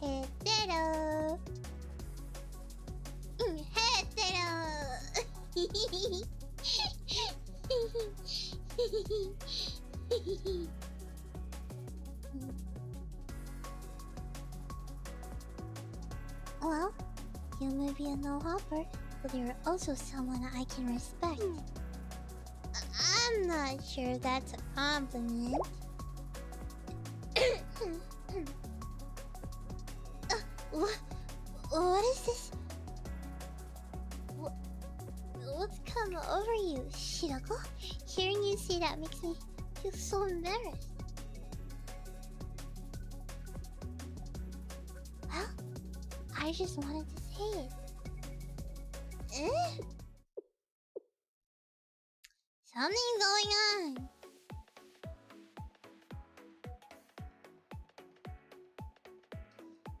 Hetero. Well, you may be a no-hopper, but you're also someone I can respect. I'm not sure that's a compliment. What is this? What's come over you, Shirako? Hearing you say that makes me feel so embarrassed. Well, I just wanted to say it. Something's going on.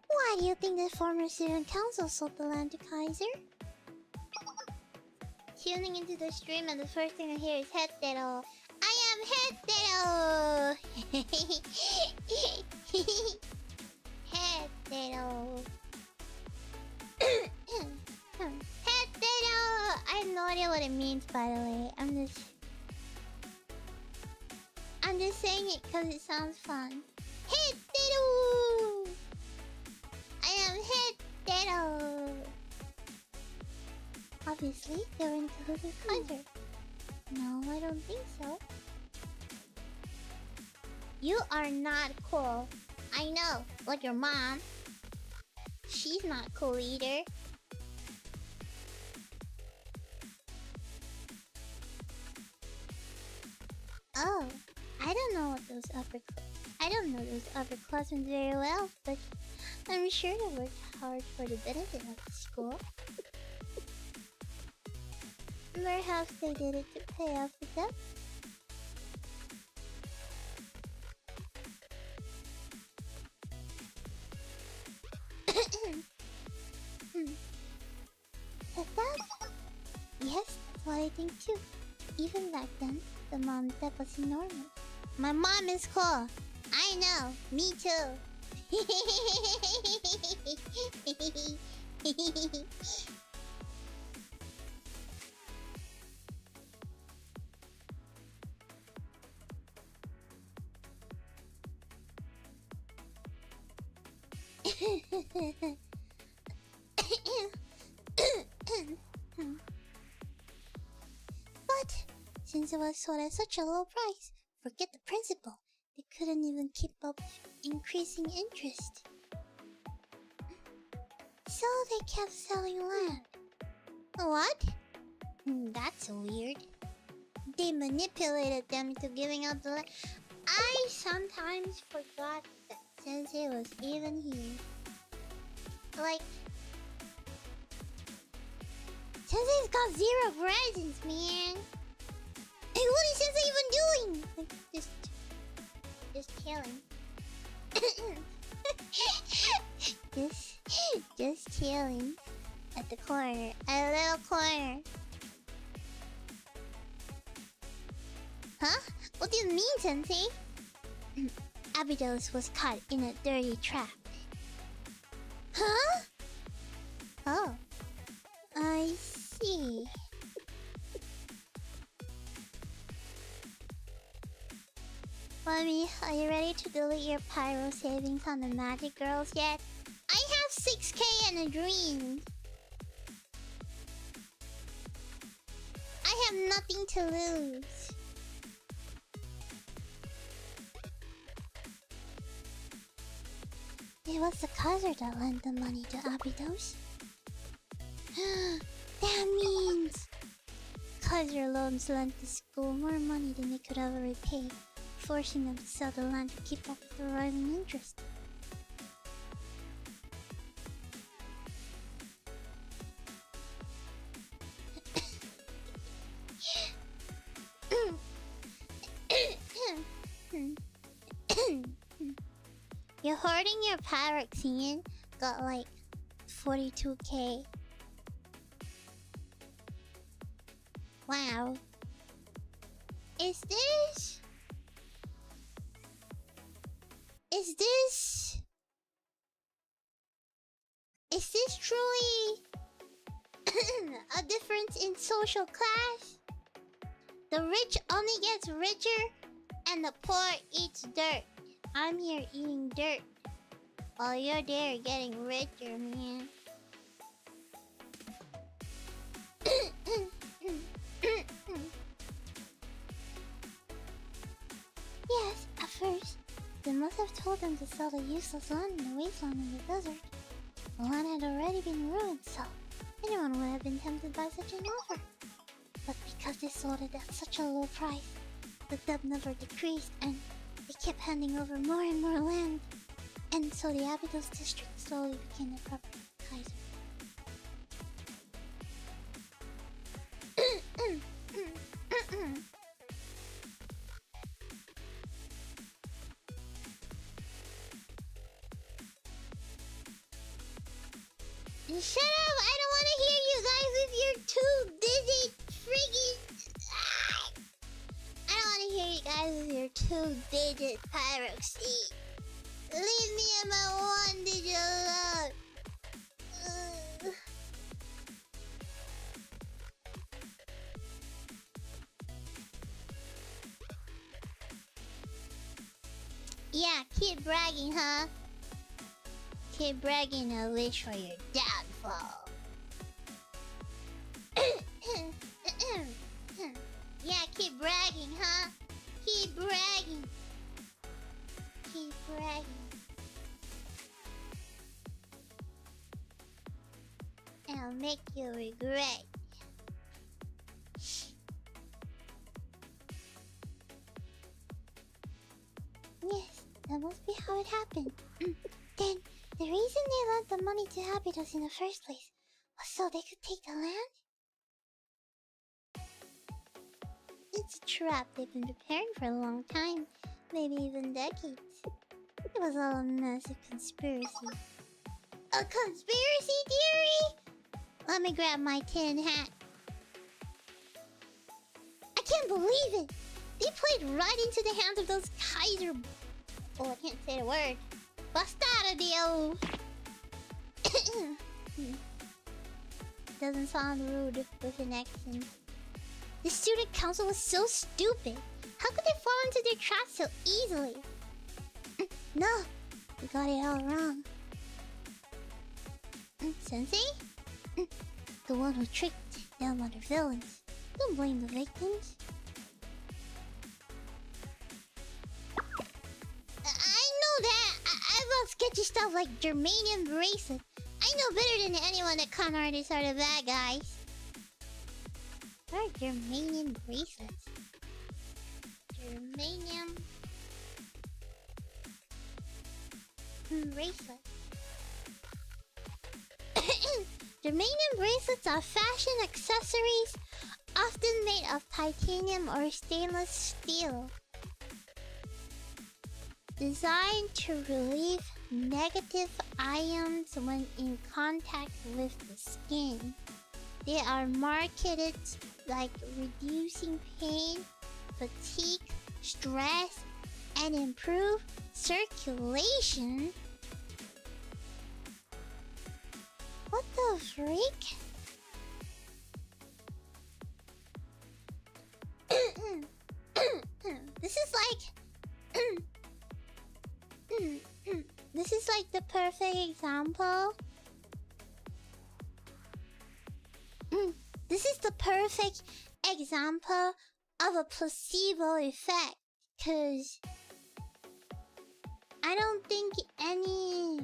Why do you think the former student council sold the land to Kaiser? Tuning into the stream and the first thing I hear is hetero. I am hetero! Hetero. Hetero! I have no idea what it means, by the way. I'm just saying it because it sounds fun. Hetero! I am hetero! Obviously, they're in cahoots with Kaiser. No, I don't think so. You are not cool. I know, like your mom. She's not cool either. Oh, I don't know what those I don't know those upperclassmen very well, but I'm sure they worked hard for the benefit of the school. Perhaps they did it to pay off the debt. That? Yes, that's what I think too. Even back then, the mom debt was enormous. My mom is cool. I know, me too. But since it was sold at such a low price, Forget the principal. They couldn't even keep up increasing interest. So they kept selling land. What? That's weird. They manipulated them to giving up the land. I sometimes forgot that Sensei was even here. Like, Sensei's got 0 presents, man. Hey, what is Sensei even doing? Like, just chilling. just chilling at the corner, a little corner. Huh? What do you mean, Sensei? Abydos was caught in a dirty trap. Huh? Oh, I see. Mommy, are you ready to delete your pyro savings on the magic girls yet? I have 6K and a dream. I have nothing to lose. It was the Kaiser that lent the money to Abydos. That means Kaiser loans lent the school more money than they could ever repay, forcing them to sell the land to keep up with the rising interest. You're hoarding your pyroxene. Got like 42K. Wow. Is this truly a difference in social class? The rich only gets richer and the poor eats dirt. I'm here eating dirt while you're there getting richer, man. Yes, at first, they must have told them to sell the useless land in the wasteland in the desert. The land had already been ruined, so anyone would have been tempted by such an offer. But because they sold it at such a low price, the debt never decreased and they kept handing over more and more land. And so the Abydos district slowly became the property of Kaiser. Shut up! I don't want to hear you guys with your 2-digit friggin'... I don't want to hear you guys with your 2-digit pyroxene. Leave me in my 1-digit alone. Yeah, keep bragging, huh? Keep bragging and wish for your downfall. Yeah, keep bragging, huh? Keep bragging. Keep bragging. And I'll make you regret. Yes, that must be how it happened. Then, the reason they lent the money to Abydos in the first place was so they could take the land? It's a trap they've been preparing for a long time, maybe even decades. It was all a massive conspiracy. A conspiracy theory? Let me grab my tin hat. I can't believe it! They played right into the hands of those Kaiser... Oh, I can't say the word. Bastardio! Doesn't sound rude with an accent. The student council was so stupid. How could they fall into their trap so easily? No, we got it all wrong. Sensei? The one who tricked them other villains. Don't blame the victims. edgy stuff like Germanium bracelet. I know better than anyone that con artists are the bad guys. What are Germanium bracelets? Germanium bracelet. Germanium bracelets are fashion accessories often made of titanium or stainless steel, designed to relieve negative ions when in contact with the skin. They are marketed like reducing pain, fatigue, stress, and improve circulation. What the freak? This is like the perfect example. This is the perfect example of a placebo effect, cause I don't think any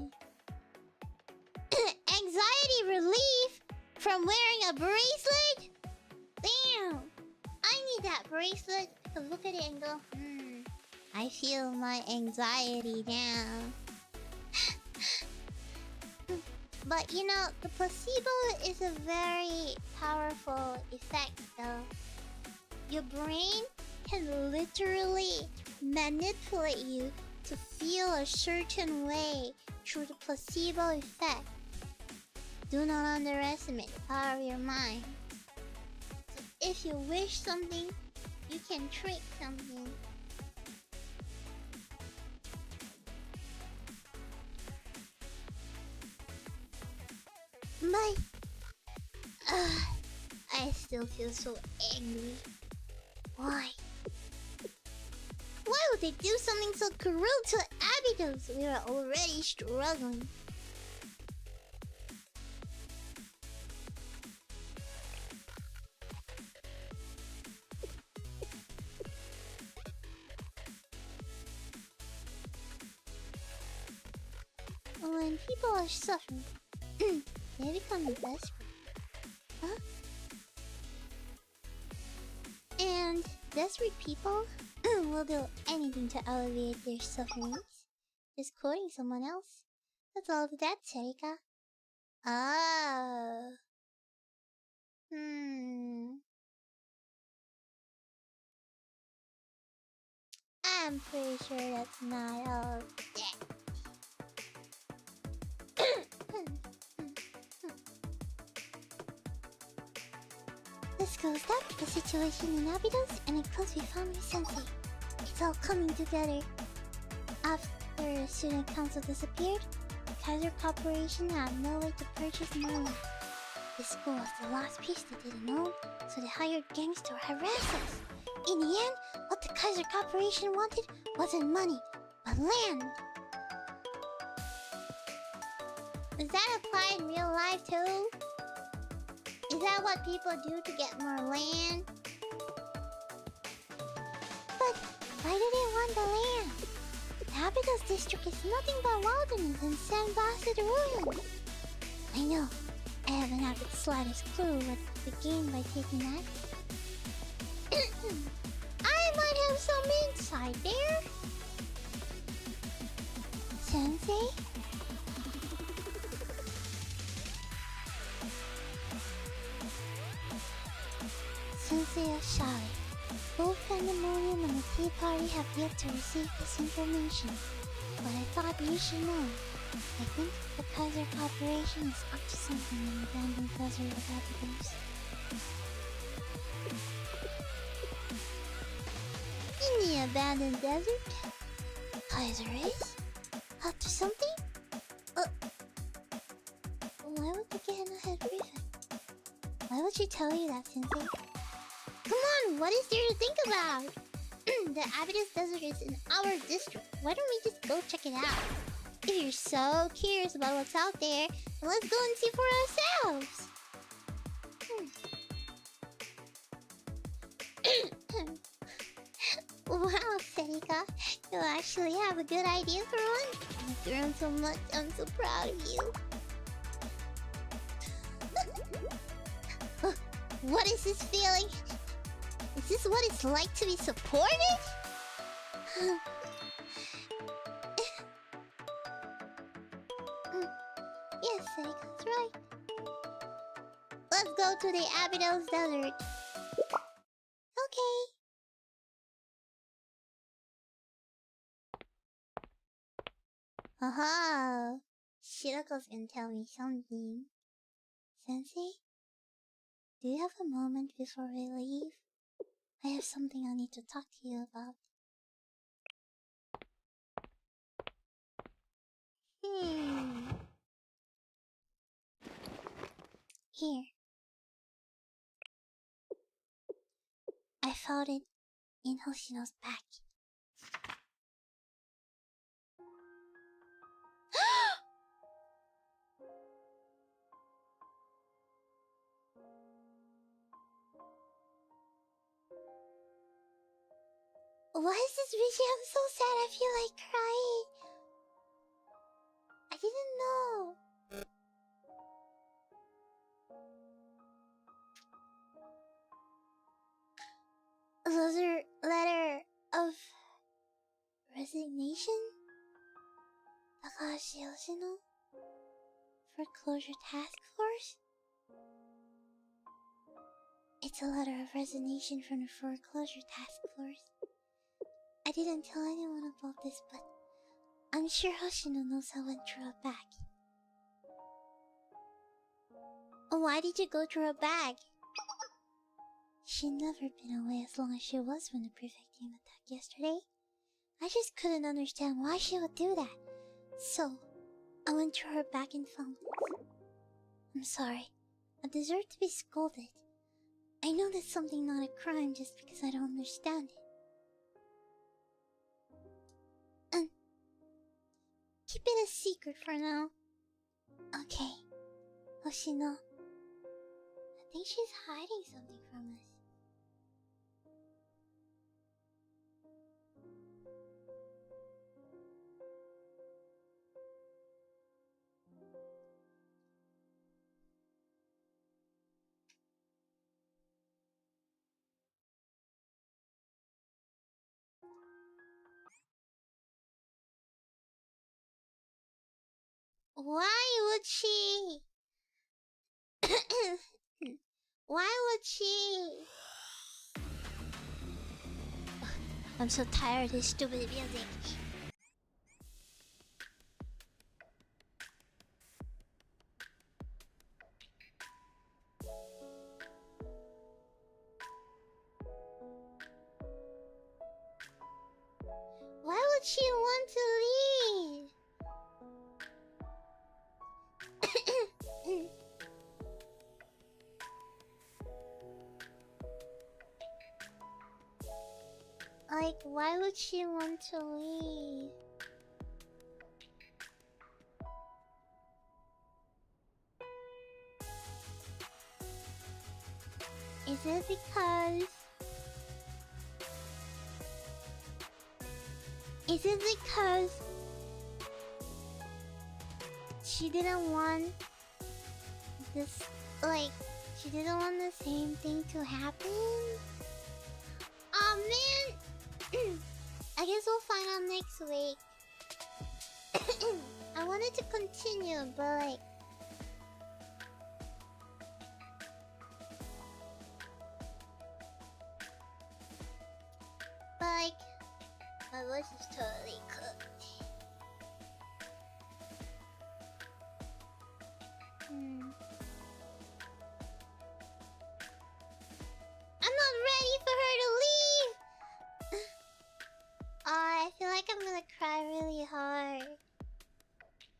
anxiety relief from wearing a bracelet. Damn, I need that bracelet to look at it and go, I feel my anxiety now. But you know, the placebo is a very powerful effect though. Your brain can literally manipulate you to feel a certain way through the placebo effect. Do not underestimate the power of your mind. So if you wish something, you can trick something. But I still feel so angry. Why? Why would they do something so cruel to Abydos? We are already struggling. When people are suffering, they become desperate. Huh? And desperate people will do anything to alleviate their sufferings. Just quoting someone else. That's all that, Serika. Oh. I'm pretty sure that's not all that. Let's go stop the situation in Abydos and in close we found your Sensei. It's all coming together. After the student council disappeared, the Kaiser Corporation had no way to purchase more land. This school was the last piece they didn't own, so they hired gangs to harass us. In the end, what the Kaiser Corporation wanted wasn't money, but land. Does that apply in real life too? Is that what people do to get more land? But why do they want the land? The Abydos district is nothing but wilderness and sandblasted ruins. I know. I haven't had the slightest clue what we gain by taking that. I might have some insight there. Sensei? Sensei Oshari. Both Pandemonium and the Tea Party have yet to receive this information. But I thought you should know. I think the Kaiser Corporation is up to something in the abandoned desert of Abydos. In the abandoned desert? Kaiser is? Up to something? Why would the Gehenna head prefect? Why would she tell you that, Sensei? Come on, what is there to think about? The Abydos desert is in our district. Why don't we just go check it out? If you're so curious about what's out there, then let's go and see for ourselves. Wow, Senika, you actually have a good idea for one. You've grown so much. I'm so proud of you. What is this feeling? Is this what it's like to be supported? Yes, Seneka's right. Let's go to the Abydos Desert. Okay. Haha. Shiroko's gonna tell me something. Sensei? Do you have a moment before we leave? I have something I need to talk to you about. Here. I found it in Hoshino's bag. Why is this busy? I'm so sad. I feel like crying. I didn't know. Another letter of resignation? Takahashi Hoshino? Foreclosure Task Force? It's a letter of resignation from the Foreclosure Task Force. I didn't tell anyone about this, but I'm sure Hoshino knows I went through a bag. Why did you go through a bag? She'd never been away as long as she was when the prefect team attacked yesterday. I just couldn't understand why she would do that. So, I went through her bag and found it. I'm sorry. I deserve to be scolded. I know that's something not a crime just because I don't understand it. And keep it a secret for now. Okay. Hoshino. I think she's hiding something from us. Why would she? Why would she? I'm so tired of this stupid music. Why would she want to leave? Like, why would she want to leave? Is it because... Is it because... she didn't want this, like, she didn't want the same thing to happen? Aw, man! I guess we'll find out next week. I wanted to continue, but like... my voice is totally cooked. I'm not ready for her to leave! I feel like I'm gonna cry really hard.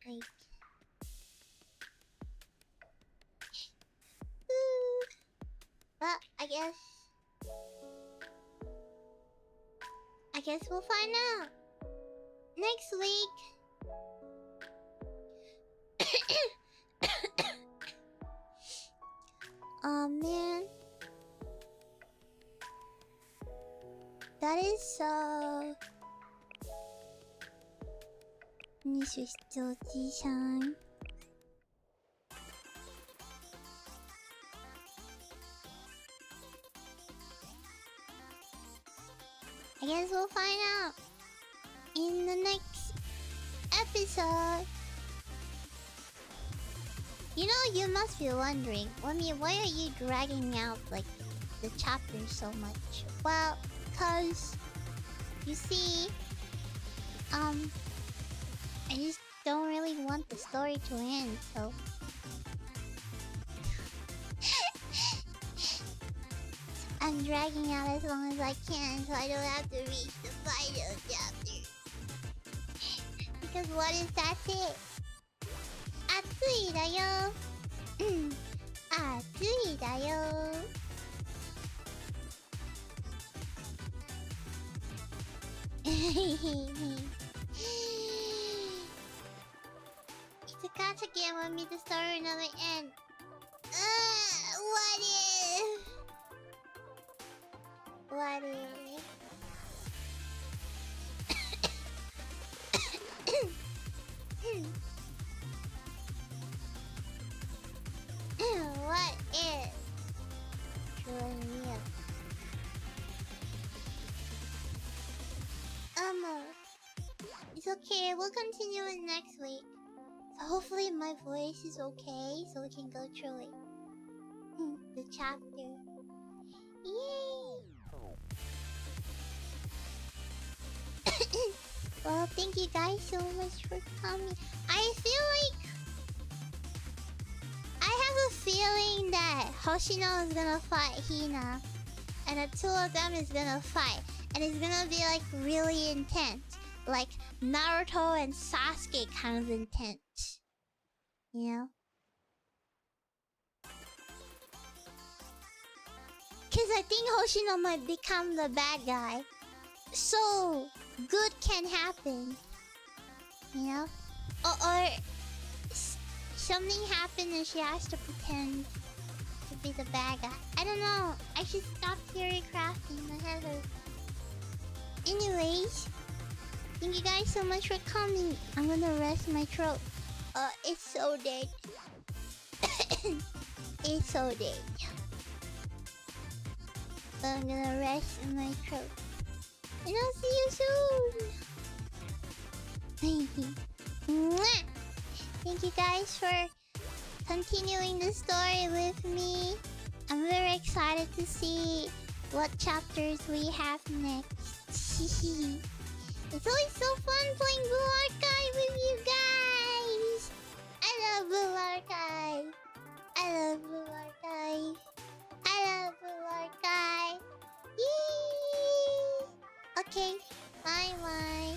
Like... But I guess we'll find out next week. Oh man. That is so... に出張じさん I guess we'll find out in the next episode. You know, you must be wondering, Wami, why are you dragging out like the chapters so much? Well, cause you see, I just don't really want the story to end, so I'm dragging out as long as I can so I don't have to reach the final chapter. Because what if that's it? 暑いだよ。暑いだよ。It's a gotcha game want me to start another end. What if? What if? What if? Remilia. It's okay. We'll continue it next week. So hopefully my voice is okay, so we can go through it. The chapter. Yay! Well, thank you guys so much for coming. I feel like I have a feeling that Hoshino is gonna fight Hina, and the two of them is gonna fight, and it's gonna be like really intense, like Naruto and Sasuke kind of intense, you know? Cause I think Hoshino might become the bad guy, so good can happen, you know? Or something happened and she has to pretend to be the bad guy. I don't know. I should stop theory crafting. My head hurts. Anyways, thank you guys so much for coming. I'm gonna rest my throat. It's so dead. It's so dead. But I'm gonna rest in my throat. And I'll see you soon. Mwah! Thank you guys for continuing the story with me. I'm very excited to see what chapters we have next. It's always so fun playing Blue Archive with you guys. I love Blue Archive. I love Blue Archive. I love Blue Archive. Yay! Okay, bye bye.